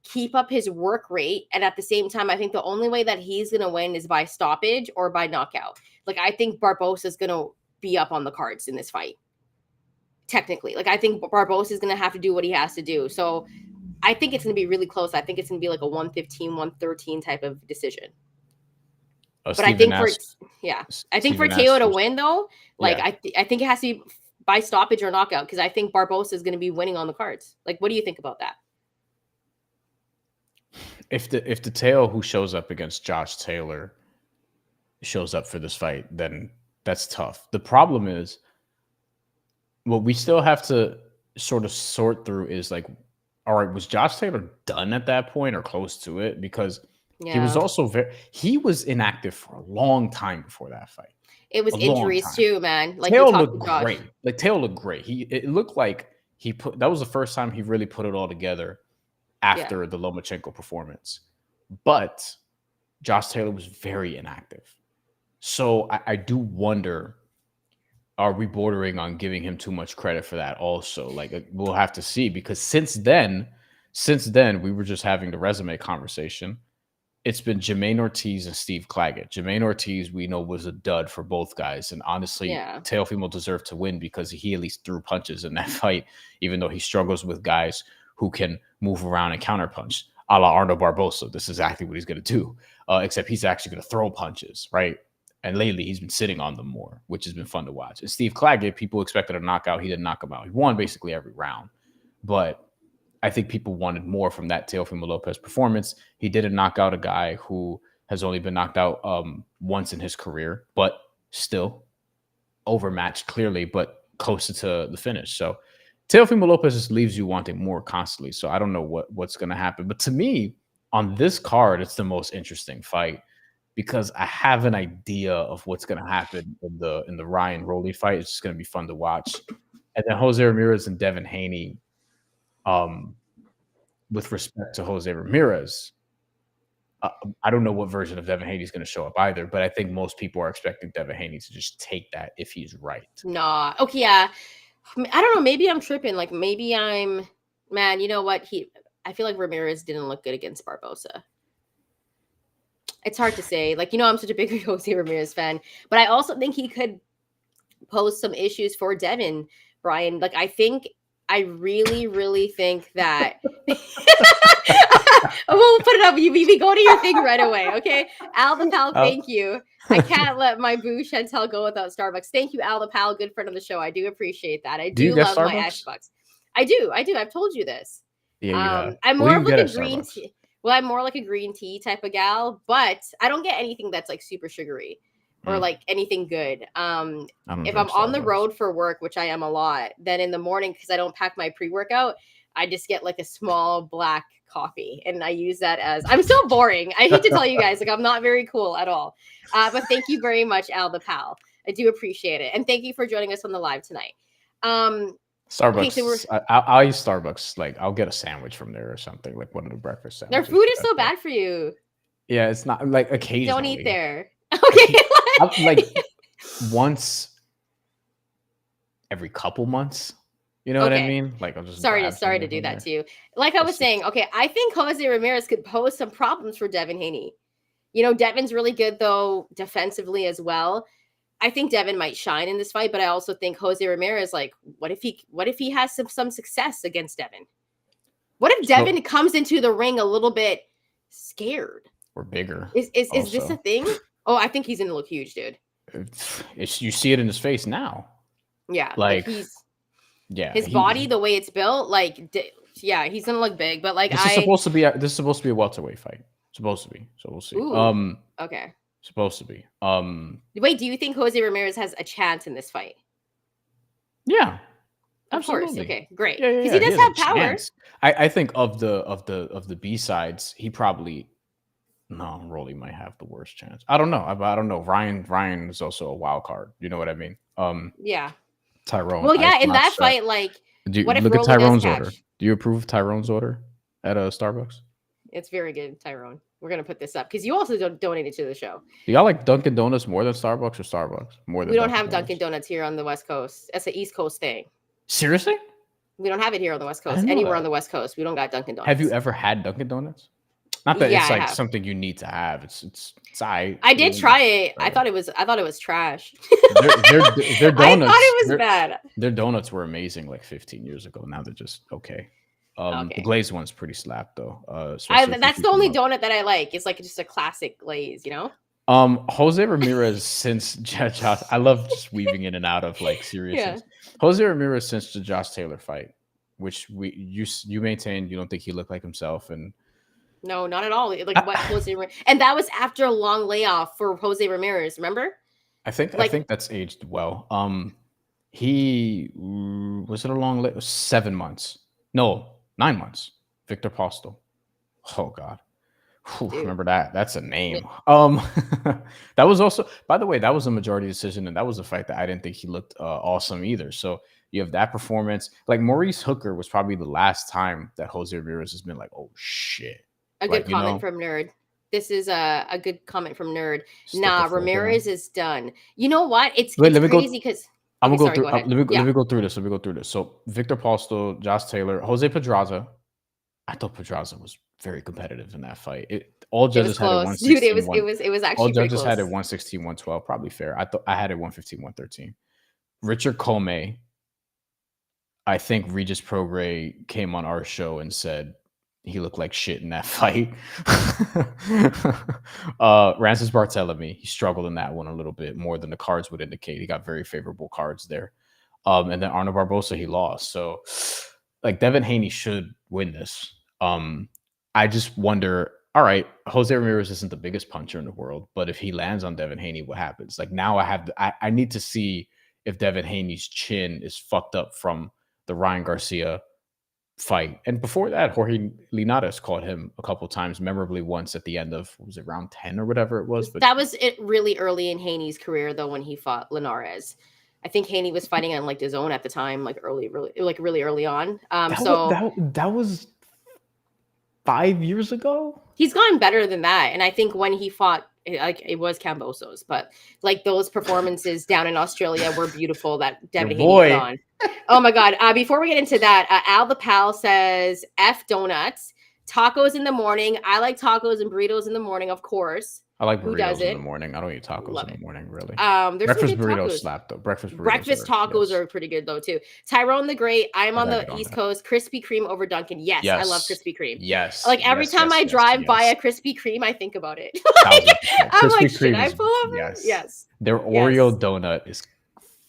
keep up his work rate. And at the same time, I think the only way that he's going to win is by stoppage or by knockout. Like, I think Barboza is going to be up on the cards in this fight. Technically, like, I think Barboza is going to have to do what he has to do. So I think it's going to be really close. I think it's going to be like a 115, 113 type of decision. But I think for Teo to win though, like, I think it has to be by stoppage or knockout, because I think Barboza is going to be winning on the cards. Like, what do you think about that? If the Teo who shows up against Josh Taylor shows up for this fight, then that's tough. The problem is, what we still have to sort of sort through is like, all right, was Josh Taylor done at that point or close to it? Because he was also he was inactive for a long time before that fight. It was injuries too, man. Like, Teo looked great. Like, Teo looked great. It looked like that was the first time he really put it all together after the Lomachenko performance. But Josh Taylor was very inactive. So I do wonder, are we bordering on giving him too much credit for that also? Like, we'll have to see, because since then, we were just having the resume conversation. It's been Jermaine Ortiz and Steve Claggett. Jermaine Ortiz, we know, was a dud for both guys. And honestly, Teofimo deserved to win because he at least threw punches in that fight, even though he struggles with guys who can move around and counterpunch, a la Arnold Barboza. This is exactly what he's going to do, except he's actually going to throw punches, right? And lately, he's been sitting on them more, which has been fun to watch. And Steve Claggett, people expected a knockout. He didn't knock him out. He won basically every round. But I think people wanted more from that Teofimo Lopez performance. He didn't knock out a guy who has only been knocked out once in his career, but still overmatched clearly, but closer to the finish. So Teofimo Lopez just leaves you wanting more constantly. So I don't know what's going to happen. But to me, on this card, it's the most interesting fight because I have an idea of what's going to happen in the Ryan Rolly fight. It's just going to be fun to watch. And then Jose Ramirez and Devin Haney. With respect to Jose Ramirez, I don't know what version of Devin Haney is going to show up either, but I think most people are expecting Devin Haney to just take that if he's right. Nah. Okay, yeah. I don't know. Maybe I'm tripping. Like, maybe man, you know what? I feel like Ramirez didn't look good against Barboza. It's hard to say. Like, I'm such a big Jose Ramirez fan, but I also think he could pose some issues for Devin, Brian. Like, I really, really think that we'll put it up. You go to your thing right away, okay? Al the Pal, thank you. I can't let my boo Shantelle go without Starbucks. Thank you, Al the Pal, good friend of the show. I do appreciate that. I do love my Xbox. I do. I've told you this. Yeah, I'm more of like a green tea. Well, I'm more like a green tea type of gal, but I don't get anything that's like super sugary. Or like anything good. If I'm on the road for work, which I am a lot, then in the morning, because I don't pack my pre-workout, I just get like a small black coffee. And I use that as, I'm so boring. I hate to tell you guys, like, I'm not very cool at all. But thank you very much, Al the Pal. I do appreciate it. And thank you for joining us on the live tonight. Starbucks. Okay, so I'll use Starbucks. Like, I'll get a sandwich from there or something, like one of the breakfast sandwiches. Their food is so bad for you. Yeah, it's not like occasionally. Don't eat there. Okay. Like once every couple months, you know what I mean? Like, I'm just sorry to do that to you. Like I was saying, okay, I think Jose Ramirez could pose some problems for Devin Haney. Devin's really good though defensively as well. I think Devin might shine in this fight, but I also think Jose Ramirez, like, what if he has some success against Devin? What if Devin comes into the ring a little bit scared or bigger? Is this a thing? Oh, I think he's gonna look huge, dude. You see it in his face now. Yeah, like his body, the way it's built, like, he's gonna look big. But like, this is supposed to be a welterweight fight. Supposed to be. So we'll see. Ooh, okay. Supposed to be. Wait, do you think Jose Ramirez has a chance in this fight? Yeah, Of course. absolutely. Okay, great. Yeah, Because he does has have a power. chance. I think of the B sides, he probably Rolly might have the worst chance. I don't know. I don't know. Ryan is also a wild card. You know what I mean? Yeah. Tyrone. Well, yeah, Ice in that Matcha. fight, like, Do you, what if look at Rolly does Tyrone's catch? order? Do you approve of Tyrone's order at a Starbucks? It's very good, Tyrone. We're gonna put this up because you also donated to the show. Do y'all like Dunkin' Donuts more than Starbucks or Starbucks more than? We don't have Dunkin' Donuts here on the West Coast. That's an East Coast thing. Seriously? We don't have it here on the West Coast. didn't know Anywhere that. on the West Coast, we don't got Dunkin' Donuts. Have you ever had Dunkin' Donuts? Not that Yeah, it's I like have. something you need to have. It's I did try it. I thought it was trash. Their donuts. I thought it was bad. Their donuts were amazing like 15 years ago. Now they're just okay. The glazed one's pretty slap though. That's the only donut that I like. It's like just a classic glaze, you know. Jose Ramirez since Josh. I love just weaving in and out of like seriousness. Yeah. Jose Ramirez since the Josh Taylor fight, which you maintained you don't think he looked like himself, and no, not at all. Like what Jose Ramirez, and that was after a long layoff for Jose Ramirez. Remember? I think that's aged well. He was it a long layoff? 7 months? No, 9 months. Victor Postel. Oh God. Remember that? That's a name. That was also, by the way, that was a majority decision, and that was a fight that I didn't think he looked awesome either. So you have that performance. Like Maurice Hooker was probably the last time that Jose Ramirez has been like, oh shit. A good comment from Nerd. This is a good comment from Nerd. Nah, Ramirez is done. You know what? It's crazy because I'm gonna go through. Let me go through this. So Victor Postel, Josh Taylor, Jose Pedraza. I thought Pedraza was very competitive in that fight. All judges had it 116. Dude, it was actually all judges close. had it 116, 112. Probably fair. I had it 115, 113. Richard Comey. I think Regis Prograis came on our show and said he looked like shit in that fight. Rances Barthélemy, he struggled in that one a little bit more than the cards would indicate. He got very favorable cards there. And then Arnold Barboza, he lost. So, like, Devin Haney should win this. I just wonder, all right, Jose Ramirez isn't the biggest puncher in the world, but if he lands on Devin Haney, what happens? Like, now I need to see if Devin Haney's chin is fucked up from the Ryan Garcia fight. And before that, Jorge Linares caught him a couple times, memorably once at the end of, was it round 10 or whatever it was? But that was it really early in Haney's career, though, when he fought Linares. I think Haney was fighting on like the zone at the time, like really early on. That was 5 years ago. He's gotten better than that. And I think when he fought, like it was Cambosos, but like those performances down in Australia were beautiful that Devin Haney put on. Oh my God. Before we get into that, Al the Pal says F donuts, tacos in the morning. I like tacos and burritos in the morning, of course. I like burritos in the morning. I don't eat tacos in the morning, really. Breakfast burritos slap though. Breakfast tacos are pretty good though too. Tyrone the Great. I'm on the East Coast. Krispy Kreme over Dunkin'. Yes, I love Krispy Kreme. Yes. Like every time I drive by a Krispy Kreme, I think about it. I'm like, should I pull over? Yes. Their Oreo donut is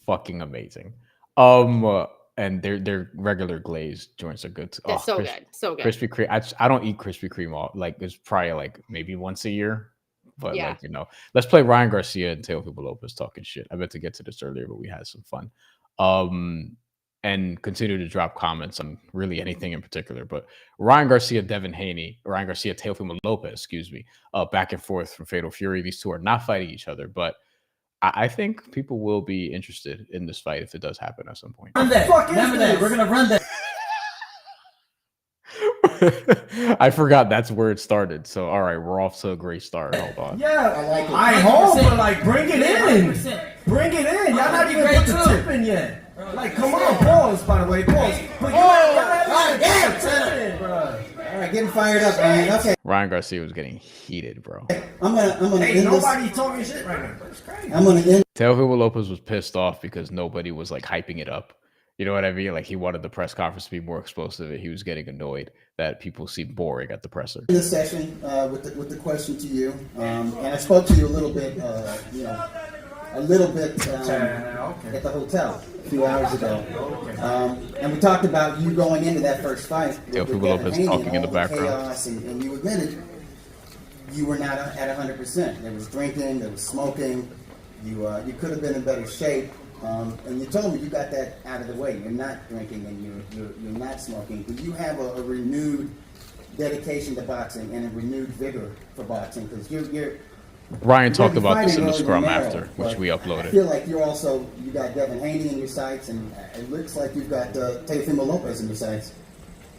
fucking amazing. And their regular glazed joints are good too. That's so good. Krispy Kreme. I don't eat Krispy Kreme all, like it's probably like maybe once a year. But like, let's play Ryan Garcia and Teofimo Lopez talking shit. I meant to get to this earlier, but we had some fun. And continue to drop comments on really anything in particular. But Ryan Garcia, Devin Haney, Ryan Garcia, Teofimo Lopez, excuse me, back and forth from Fatal Fury. These two are not fighting each other, but I think people will be interested in this fight if it does happen at some point. We're gonna run that. I forgot that's where it started. So all right, we're off to a great start. Hold on. Yeah, I like it. I hope, but like bring it in. Bring it in. Y'all not even put the tip in yet. Like, come on, pause, by the way, pause. But all right, getting fired up, man. Okay. Ryan Garcia was getting heated, bro. I'm gonna end nobody talking shit right now. That's crazy. I'm gonna end. Teofimo Lopez was pissed off because nobody was like hyping it up. You know what I mean? Like he wanted the press conference to be more explosive, and he was getting annoyed that people seem boring at the presser. In this session, with the question to you, and I spoke to you a little bit, at the hotel a few hours ago, and we talked about you going into that first fight. Teofimo Lopez talking in the background, chaos, and you admitted you were not at 100%. There was drinking, there was smoking. You could have been in better shape. And you told me you got that out of the way. You're not drinking and you're not smoking. Do you have a renewed dedication to boxing and a renewed vigor for boxing? Because Ryan talked about this in the fighting scrum Romero, after, which we I uploaded. feel like you got Devin Haney in your sights, and it looks like you've got Teofimo Lopez in your sights.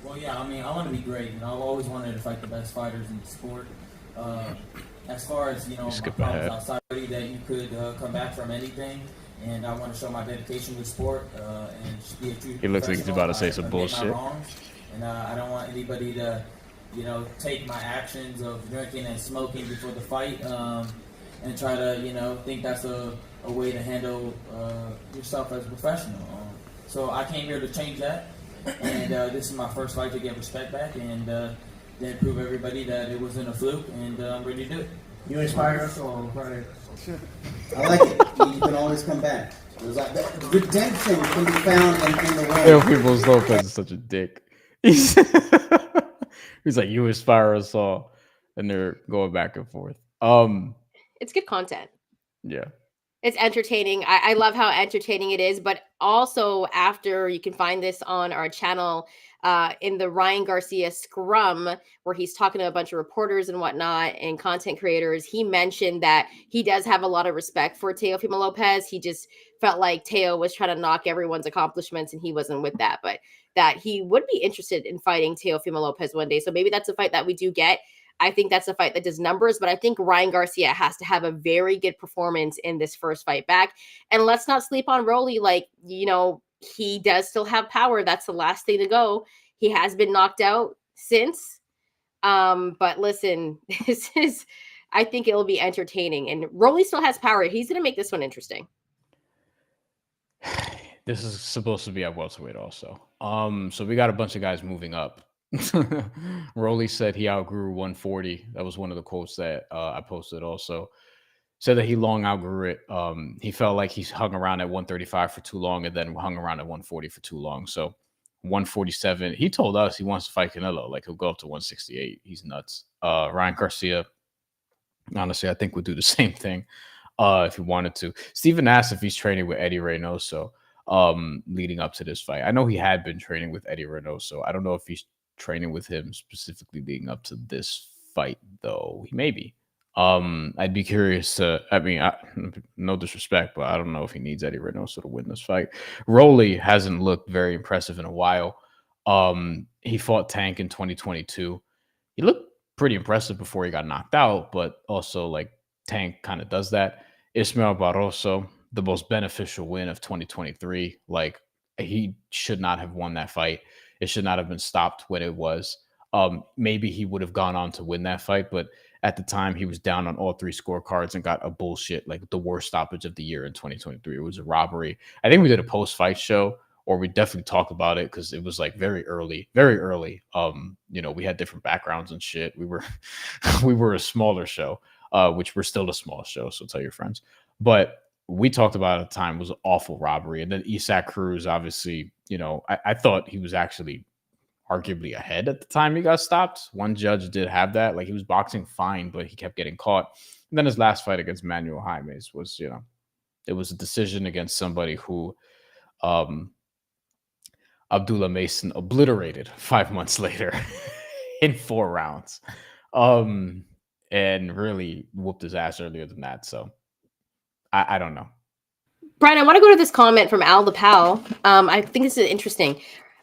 Well, yeah, I mean, I want to be great, and I've always wanted to fight the best fighters in the sport. As far as, my problems outside that you could come back from anything, and I want to show my dedication to the sport and just be a true He looks like he's about to say some admit my bullshit. wrongs, and I don't want anybody to, take my actions of drinking and smoking before the fight and try to, think that's a way to handle yourself as a professional. So I came here to change that, and this is my first fight to get respect back and then prove everybody that it wasn't a fluke, and I'm ready to do it. You inspire us all, Brian. I like it. You can always come back. Redemption can be found in the way. Teofimo Lopez is such a dick. He's like, you inspire us all, and they're going back and forth. It's good content. Yeah. It's entertaining. I love how entertaining it is, but also after, you can find this on our channel in the Ryan Garcia scrum, where he's talking to a bunch of reporters and whatnot and content creators. He mentioned that he does have a lot of respect for Teofimo Lopez. He just felt like Teo was trying to knock everyone's accomplishments and he wasn't with that, but that he would be interested in fighting Teofimo Lopez one day. So maybe that's a fight that we do get. I think that's a fight that does numbers, but I think Ryan Garcia has to have a very good performance in this first fight back. And let's not sleep on Rolly. Like, he does still have power. That's the last thing to go. He has been knocked out since. But listen, I think it will be entertaining. And Rolly still has power. He's going to make this one interesting. This is supposed to be at welterweight also. So we got a bunch of guys moving up. Rolly said he outgrew 140. That was one of the quotes that I posted also. Said that he long outgrew it. He felt like he's hung around at 135 for too long and then hung around at 140 for too long. So 147. He told us he wants to fight Canelo. Like, he'll go up to 168. He's nuts. Ryan Garcia, honestly, I think would do the same thing if he wanted to. Steven asked if he's training with Eddie Reynoso leading up to this fight. I know he had been training with Eddie Reynoso. I don't know if he's training with him specifically leading up to this fight, though. He may be. I'd be curious to, no disrespect, but I don't know if he needs Eddie Reynoso to win this fight. Rolly hasn't looked very impressive in a while. He fought Tank in 2022. He looked pretty impressive before he got knocked out, but also, like, Tank kind of does that. Ismael Barroso, the most beneficial win of 2023. Like, he should not have won that fight. It should not have been stopped when it was. Maybe he would have gone on to win that fight, but at the time he was down on all three scorecards and got a bullshit, like the worst stoppage of the year in 2023. It was a robbery. I think we did a post-fight show, or we definitely talked about it because it was like very early. We had different backgrounds and shit. We were a smaller show, which we're still a small show, so tell your friends. But we talked about it at the time, it was an awful robbery. And then Isaac Cruz, obviously, I thought he was actually arguably ahead at the time he got stopped. One judge did have that. Like, he was boxing fine, but he kept getting caught. And then his last fight against Manuel Jaimes was, it was a decision against somebody who Abdullah Mason obliterated 5 months later in 4 rounds. And really whooped his ass earlier than that. So I don't know. Brian, I want to go to this comment from Al the Pal. I think this is interesting.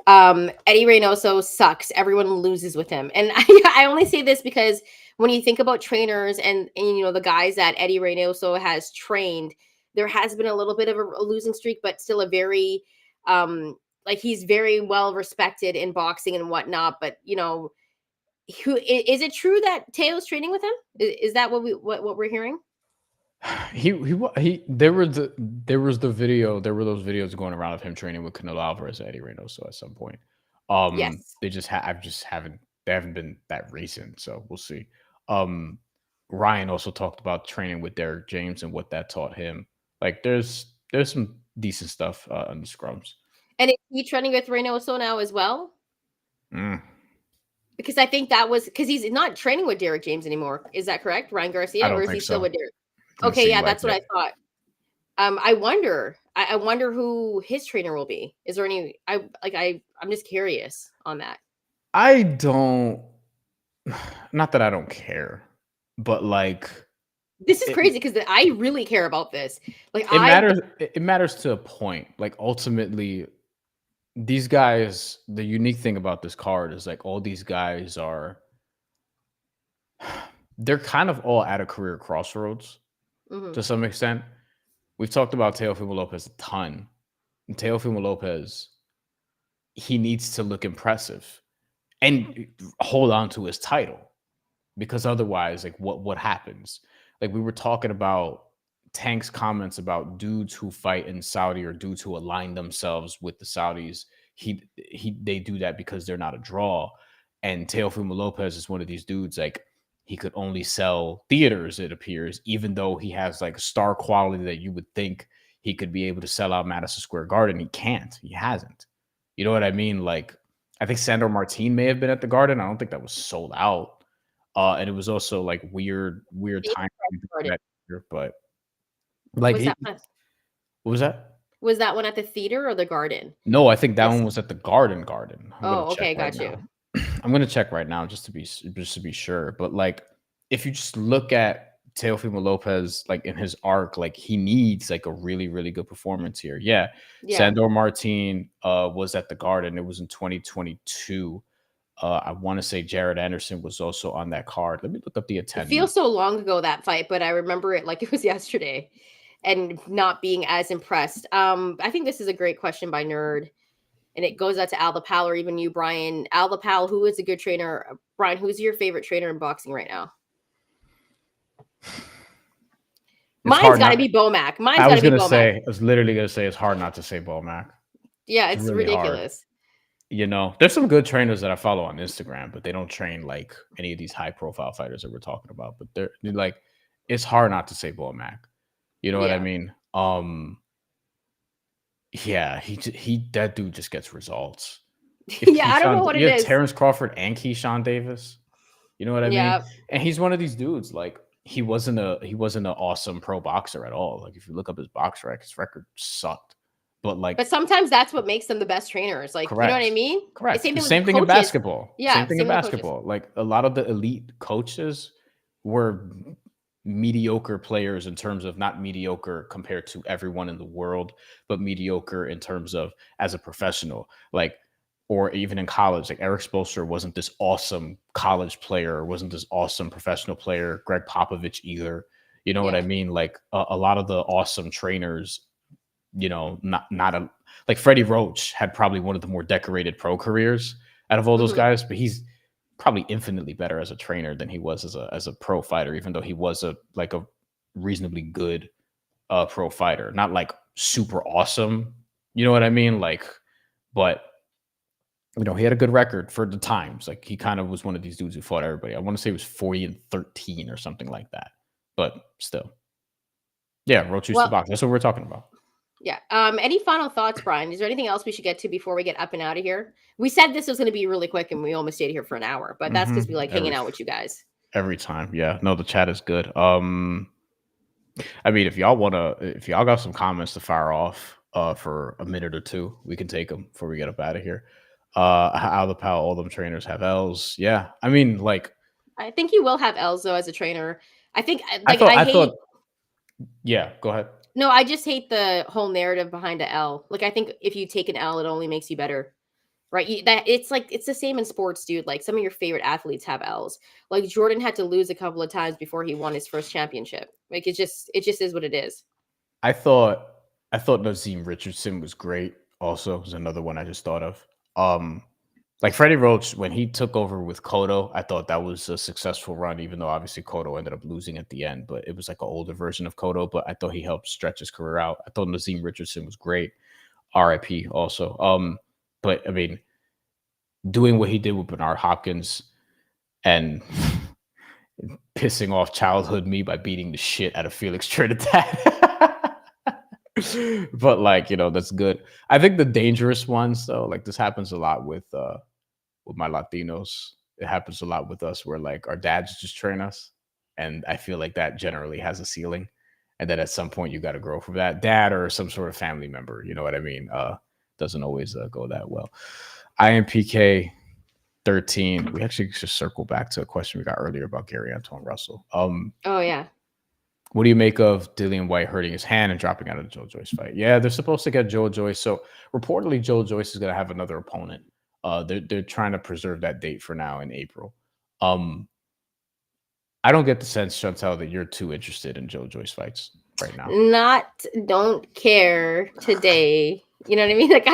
Eddie Reynoso sucks. Everyone loses with him. And I only say this because when you think about trainers and the guys that Eddie Reynoso has trained, there has been a little bit of a losing streak, but still a very, he's very well respected in boxing and whatnot. But, who is it true that Teo's training with him? Is that what we're hearing? There was the video. There were those videos going around of him training with Canelo Alvarez and Eddie Reynoso at some point. Yes. They haven't been that recent, so we'll see. Ryan also talked about training with Derek James and what that taught him. Like, there's some decent stuff on the scrums. And is he training with Reynoso now as well? Because I think that was because he's not training with Derek James anymore. Is that correct, Ryan Garcia, or is he still with Derek? Okay, yeah, that's what I thought. I wonder I wonder who his trainer will be. Is there any? I'm just curious on that. I don't. Not that I don't care, but like This is it, crazy because I really care about this. Like it matters. It matters to a point. Like ultimately, these guys. The unique thing about this card is like all these guys are. They're kind of all at a career crossroads to some extent. We've talked about Teofimo Lopez a ton. And Teofimo Lopez, he needs to look impressive and hold on to his title, because otherwise, like what happens? Like we were talking about Tank's comments about dudes who fight in Saudi or dudes who align themselves with the Saudis. They do that because they're not a draw. And Teofimo Lopez is one of these dudes, like he could only sell theaters, it appears, even though he has like star quality that you would think he could be able to sell out Madison Square Garden. He can't. He hasn't. You know what I mean? Like, I think Sandor Martin may have been at the Garden. I don't think that was sold out. And it was also like weird time. But like, what was that? Was that one at the theater or the Garden? No, I think that one was at the Garden. Oh, okay, got you. I'm gonna check right now just to be sure. But like, if you just look at Teofimo Lopez, like in his arc, like he needs like a really, really good performance here. Yeah. Sandor Martin was at the Garden. It was in 2022. I want to say Jared Anderson was also on that card. Let me look up the attendance. It feels so long ago, that fight, but I remember it like it was yesterday and not being as impressed. I think this is a great question by Nerd. And it goes out to Al the Pal, or even you, Brian. Al the Pal, who is a good trainer? Brian, who's your favorite trainer in boxing right now? Mine's got to be Bomac. I was literally going to say it's hard not to say Bomac. Yeah, it's really ridiculous. Hard. You know, there's some good trainers that I follow on Instagram, but they don't train like any of these high profile fighters that we're talking about. But they're like, it's hard not to say Bomac. You know what I mean? Yeah, that dude just gets results. I don't know what it is. Terrence Crawford and Keyshawn Davis. You know what I mean? And he's one of these dudes. Like he wasn't an awesome pro boxer at all. Like if you look up his box record, his record sucked. But sometimes that's what makes them the best trainers. Like, correct. You know what I mean? Correct. Same thing in basketball. Yeah. Same thing in basketball. Like a lot of the elite coaches were mediocre players in terms of not mediocre compared to everyone in the world, but mediocre in terms of as a professional, like, or even in college, like Eric Spoelstra wasn't this awesome college player, or wasn't this awesome professional player. Greg Popovich either, you know what I mean? Like a lot of the awesome trainers, you know, like Freddie Roach had probably one of the more decorated pro careers out of all those guys, but he's probably infinitely better as a trainer than he was as a pro fighter, even though he was a reasonably good pro fighter, not like super awesome. You know what I mean? Like, but you know, he had a good record for the times. Like he kind of was one of these dudes who fought everybody. I want to say it was 40-13 or something like that, but still. Yeah. Roach used to box. That's what we're talking about. Yeah. Any final thoughts, Brian? Is there anything else we should get to before we get up and out of here? We said this was going to be really quick and we almost stayed here for an hour, but that's because we like hanging out with you guys. Every time. Yeah. No, the chat is good. I mean, if y'all got some comments to fire off for a minute or two, we can take them before we get up out of here. How the Pal, all them trainers have L's. Yeah. I mean, like, I think you will have L's though as a trainer. I think yeah, go ahead. No, I just hate the whole narrative behind the L. Like, I think if you take an L, it only makes you better, right? It's the same in sports, dude. Like, some of your favorite athletes have L's. Like, Jordan had to lose a couple of times before he won his first championship. Like, it just is what it is. I thought Nazim Richardson was great. Also, was another one I just thought of. Like Freddie Roach, when he took over with Cotto, I thought that was a successful run, even though obviously Cotto ended up losing at the end, but it was like an older version of Cotto, but I thought he helped stretch his career out. I thought Nazim Richardson was great. RIP also. But I mean, doing what he did with Bernard Hopkins and pissing off childhood me by beating the shit out of Felix Trinidad. But like, you know, that's good. I think the dangerous ones though, like this happens a lot with my Latinos. It happens a lot with us where like our dads just train us, and I feel like that generally has a ceiling. And then at some point you got to grow from that. Dad or some sort of family member, you know what I mean? Doesn't always go that well. IMPK 13. We actually should circle back to a question we got earlier about Gary Antoine Russell. Oh yeah. What do you make of Dillian White hurting his hand and dropping out of the Joe Joyce fight? Yeah, they're supposed to get Joe Joyce. So reportedly, Joe Joyce is going to have another opponent. They're trying to preserve that date for now in April. I don't get the sense, Shantelle, that you're too interested in Joe Joyce fights right now. Don't care today. You know what I mean? Like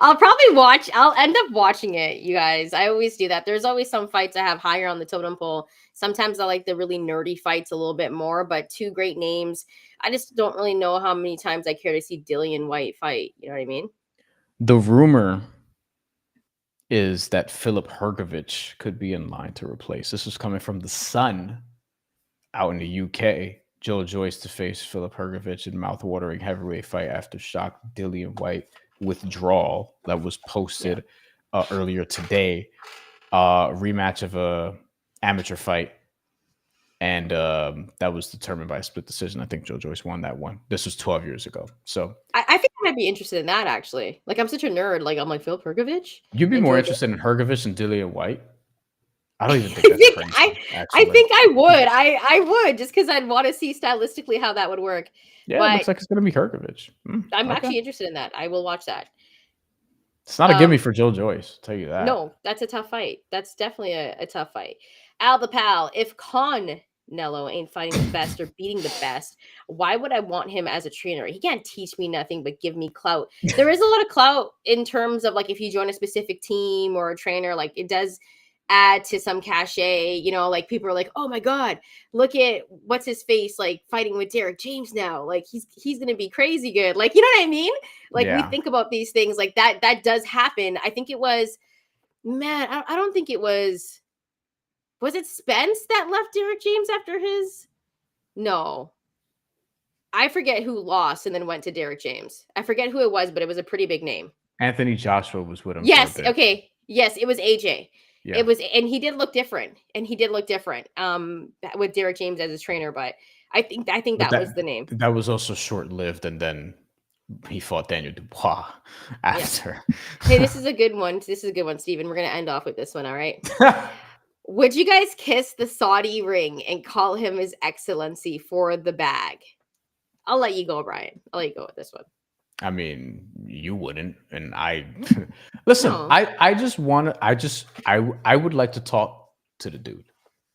I'll probably watch. I'll end up watching it, you guys. I always do that. There's always some fights I have higher on the totem pole. Sometimes I like the really nerdy fights a little bit more, but two great names. I just don't really know how many times I care to see Dillian White fight. You know what I mean? The rumor is that Filip Hrgović could be in line to replace. This was coming from The Sun out in the UK. Joe Joyce to face Filip Hrgović in mouth-watering heavyweight fight after shock Dillian White withdrawal that was posted earlier today. Rematch of a amateur fight, and that was determined by a split decision. I think Joe Joyce won that one. This was 12 years ago. So I think I might be interested in that, actually. Like, I'm such a nerd. Like, I'm like, Filip Hrgović? You'd be more interested in Hrgović than Dillian White? I don't even think that's crazy. I think I would. I would, just because I'd want to see stylistically how that would work. Yeah, but it looks like it's going to be Hrgović. I'm actually interested in that. I will watch that. It's not a gimme for Joe Joyce, I'll tell you that. No, that's a tough fight. That's definitely a tough fight. Al the Pal, if Canelo ain't fighting the best or beating the best, why would I want him as a trainer? He can't teach me nothing but give me clout. There is a lot of clout in terms of, like, if you join a specific team or a trainer, like, it does add to some cachet, you know, like people are like, oh my God, look at what's his face, like fighting with Derek James now. Like he's going to be crazy good. Like, you know what I mean? Like we think about these things like that does happen. I think it was, I don't think it was it Spence that left Derek James after his? No. I forget who lost and then went to Derek James. I forget who it was, but it was a pretty big name. Anthony Joshua was with him. Yes. Okay. Yes, it was AJ. Yeah. It was, and he did look different. With Derek James as his trainer, but I think that was the name. That was also short-lived, and then he fought Daniel Dubois after. Yeah. Hey, this is a good one. Steven. We're gonna end off with this one, all right? Would you guys kiss the Saudi ring and call him His Excellency for the bag? I'll let you go, Brian. I'll let you go with this one. I mean, you wouldn't, and I listen. No. I would like to talk to the dude.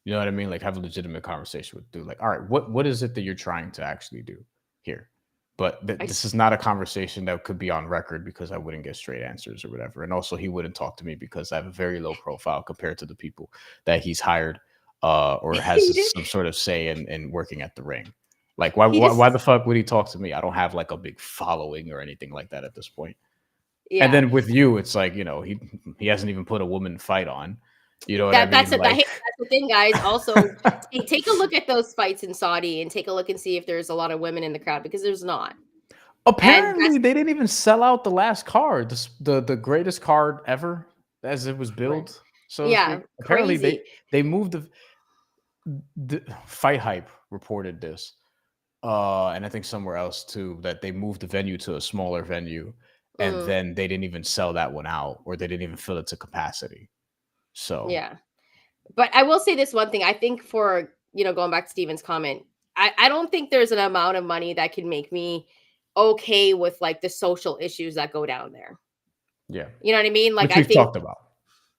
You know what I mean? Like have a legitimate conversation with the dude. Like, all right, what is it that you're trying to actually do here? But this is not a conversation that could be on record because I wouldn't get straight answers or whatever. And also, he wouldn't talk to me because I have a very low profile compared to the people that he's hired or has some sort of say in working at the ring. Like, why the fuck would he talk to me? I don't have like a big following or anything like that at this point. Yeah. And then with you, it's like, you know, he hasn't even put a woman fight on. You know what I mean? That's the thing, guys. Also, take a look at those fights in Saudi and take a look and see if there's a lot of women in the crowd, because there's not. Apparently, they didn't even sell out the last card, the greatest card ever as it was built. Right. So yeah, apparently they moved the Fight Hype reported this. And I think somewhere else too, that they moved the venue to a smaller venue, and then they didn't even sell that one out, or they didn't even fill it to capacity. So yeah, but I will say this one thing. I think for, you know, going back to Steven's comment, I don't think there's an amount of money that can make me okay with like the social issues that go down there. Yeah, you know what I mean? Like I think talked about.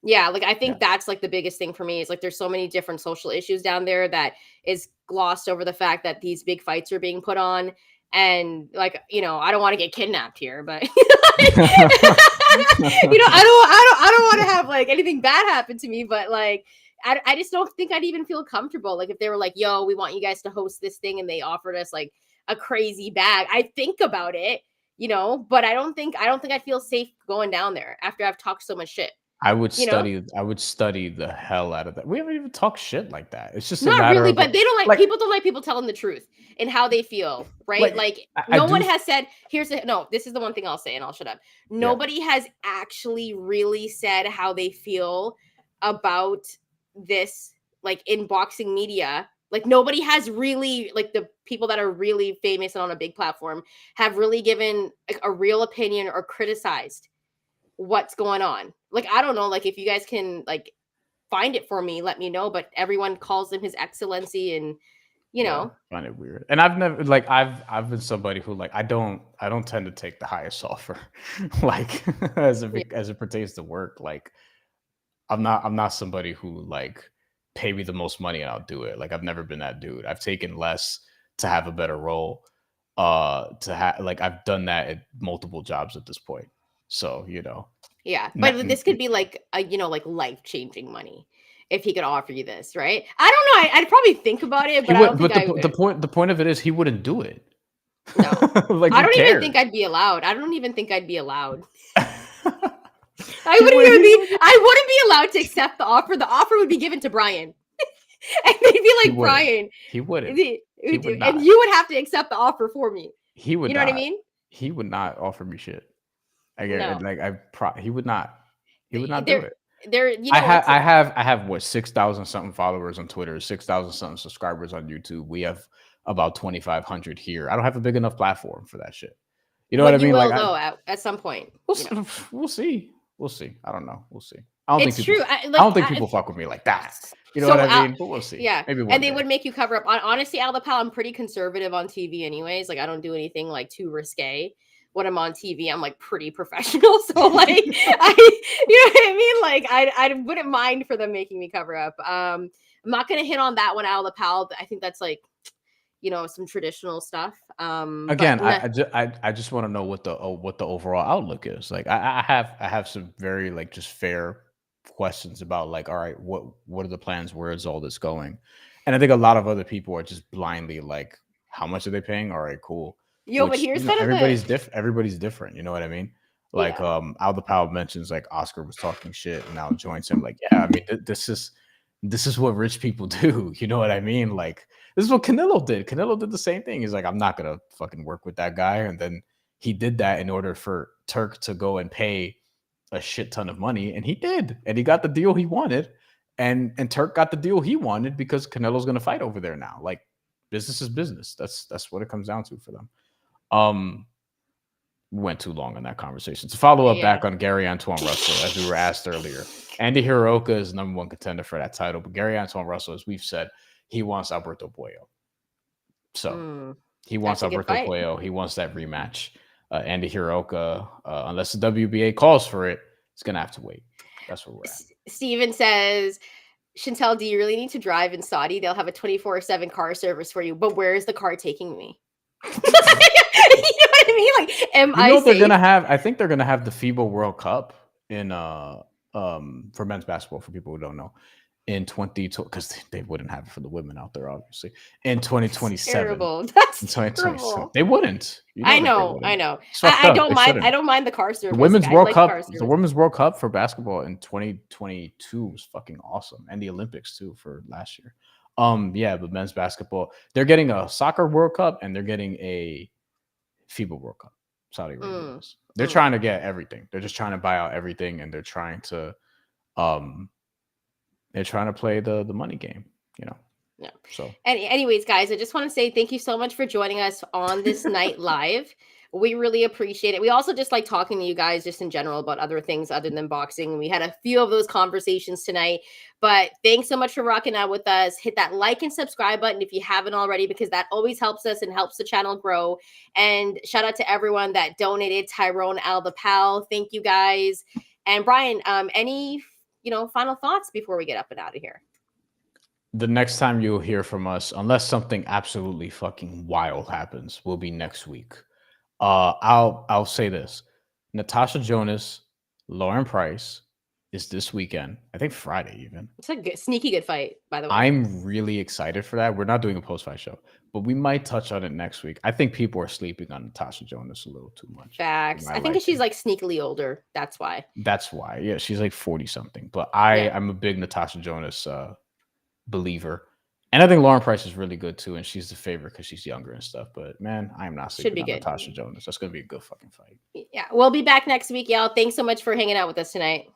Yeah, like I think that's like the biggest thing for me is like there's so many different social issues down there that is glossed over the fact that these big fights are being put on. And like, you know, I don't want to get kidnapped here, but you know, I don't want to have like anything bad happen to me, but like I just don't think I'd even feel comfortable. Like if they were like, yo, we want you guys to host this thing and they offered us like a crazy bag, I'd think about it, you know, but I don't think I'd feel safe going down there after I've talked so much shit. I would study the hell out of that. We haven't even talked shit like that. It's just not really, but they don't like people don't like people telling the truth and how they feel, right? Like no one has said, this is the one thing I'll say and I'll shut up. Nobody has actually really said how they feel about this, like in boxing media Like nobody has really, like the people that are really famous and on a big platform have really given like a real opinion or criticized what's going on. Like, I don't know, like if you guys can like find it for me, let me know. But everyone calls him His Excellency, and you know, I find it weird. And I've never like I've been somebody who like I don't tend to take the highest offer, like as it pertains to work. Like I'm not somebody who like pay me the most money and I'll do it. Like I've never been that dude. I've taken less to have a better role. To have like I've done that at multiple jobs at this point. So yeah. But this could be like like life-changing money if he could offer you this, right? I don't know. I'd probably think about it, but I don't think I would. The point of it is he wouldn't do it. No, like I don't even think I'd be allowed. I don't even think I'd be allowed. I wouldn't be allowed to accept the offer. The offer would be given to Brian. And they'd be like, Brian. He wouldn't. He would not. And you would have to accept the offer for me. He would. You know what I mean? He would not offer me shit. He would not. He would not do it. I have what 6,000 something followers on Twitter, 6,000 something subscribers on YouTube. We have about 2,500 here. I don't have a big enough platform for that shit. You know what I mean? You will though at some point. We'll see. We'll see. I don't know. We'll see. I don't think true. I don't think people fuck with me like that. You know what I mean? But we'll see. Yeah. Maybe one and day. They would make you cover up. Honestly, Al the Pal, I'm pretty conservative on TV anyways. Like I don't do anything like too risque. When I'm on TV, I'm like pretty professional. So like you know what I mean? Like I wouldn't mind for them making me cover up. I'm not gonna hit on that one, Al the Pal. I think that's like some traditional stuff. Again, I just want to know what the overall outlook is. Like I have some very like just fair questions about like, all right, what are the plans? Where is all this going? And I think a lot of other people are just blindly like, how much are they paying? All right, cool. But here's kind of everybody's different. You know what I mean? Like Al the Pal mentions like Oscar was talking shit and now joins him. Like, yeah, I mean this is what rich people do. You know what I mean? Like this is what Canelo did. Canelo did the same thing. He's like, I'm not gonna fucking work with that guy. And then he did that in order for Turk to go and pay a shit ton of money. And he did. And he got the deal he wanted. And Turk got the deal he wanted because Canelo's gonna fight over there now. Like business is business. That's what it comes down to for them. We went too long on that conversation. To follow up back on Gary Antoine Russell, as we were asked earlier, Andy Hiroka is number one contender for that title, but Gary Antoine Russell, as we've said, he wants Alberto Puello. So he wants Alberto Puello. He wants that rematch. Andy Hiroka, unless the WBA calls for it, it's gonna have to wait. That's where we're at. Steven says, Shantelle, do you really need to drive in Saudi? They'll have a 24/7 car service for you, but where is the car taking me? You know what I mean? Like, they're gonna have? I think they're gonna have the FIBA World Cup in for men's basketball. For people who don't know, in 2020, because they wouldn't have it for the women out there, obviously. In 2027, terrible. That's terrible. They wouldn't. I know. I don't mind. I don't mind the car service. The Women's World Cup. The Women's World Cup for basketball in 2022 was fucking awesome, and the Olympics too for last year. But men's basketball, they're getting a soccer World Cup and they're getting a FIBA World Cup. Saudi Arabia. They're trying to get everything. They're just trying to buy out everything, and they're trying to play the money game, Yeah. So anyways, guys, I just want to say thank you so much for joining us on this night live. We really appreciate it. We also just like talking to you guys just in general about other things other than boxing. We had a few of those conversations tonight, but thanks so much for rocking out with us. Hit that like and subscribe button if you haven't already, because that always helps us and helps the channel grow. And shout out to everyone that donated. Tyrone, Al the Pal, thank you guys. And Brian, any final thoughts before we get up and out of here? The next time you'll hear from us, unless something absolutely fucking wild happens, will be next week. I'll say this: Natasha Jonas, Lauren Price is this weekend. I think Friday even. It's a sneaky good fight, by the way. I'm really excited for that. We're not doing a post-fight show, but we might touch on it next week. I think people are sleeping on Natasha Jonas a little too much. Facts. I think she's like sneakily older. That's why. Yeah, she's like 40 something. But I'm a big Natasha Jonas believer. And I think Lauren Price is really good too, and she's the favorite because she's younger and stuff. But man, I am not sleeping on Natasha Jonas. That's gonna be a good fucking fight. Yeah, we'll be back next week, y'all. Thanks so much for hanging out with us tonight.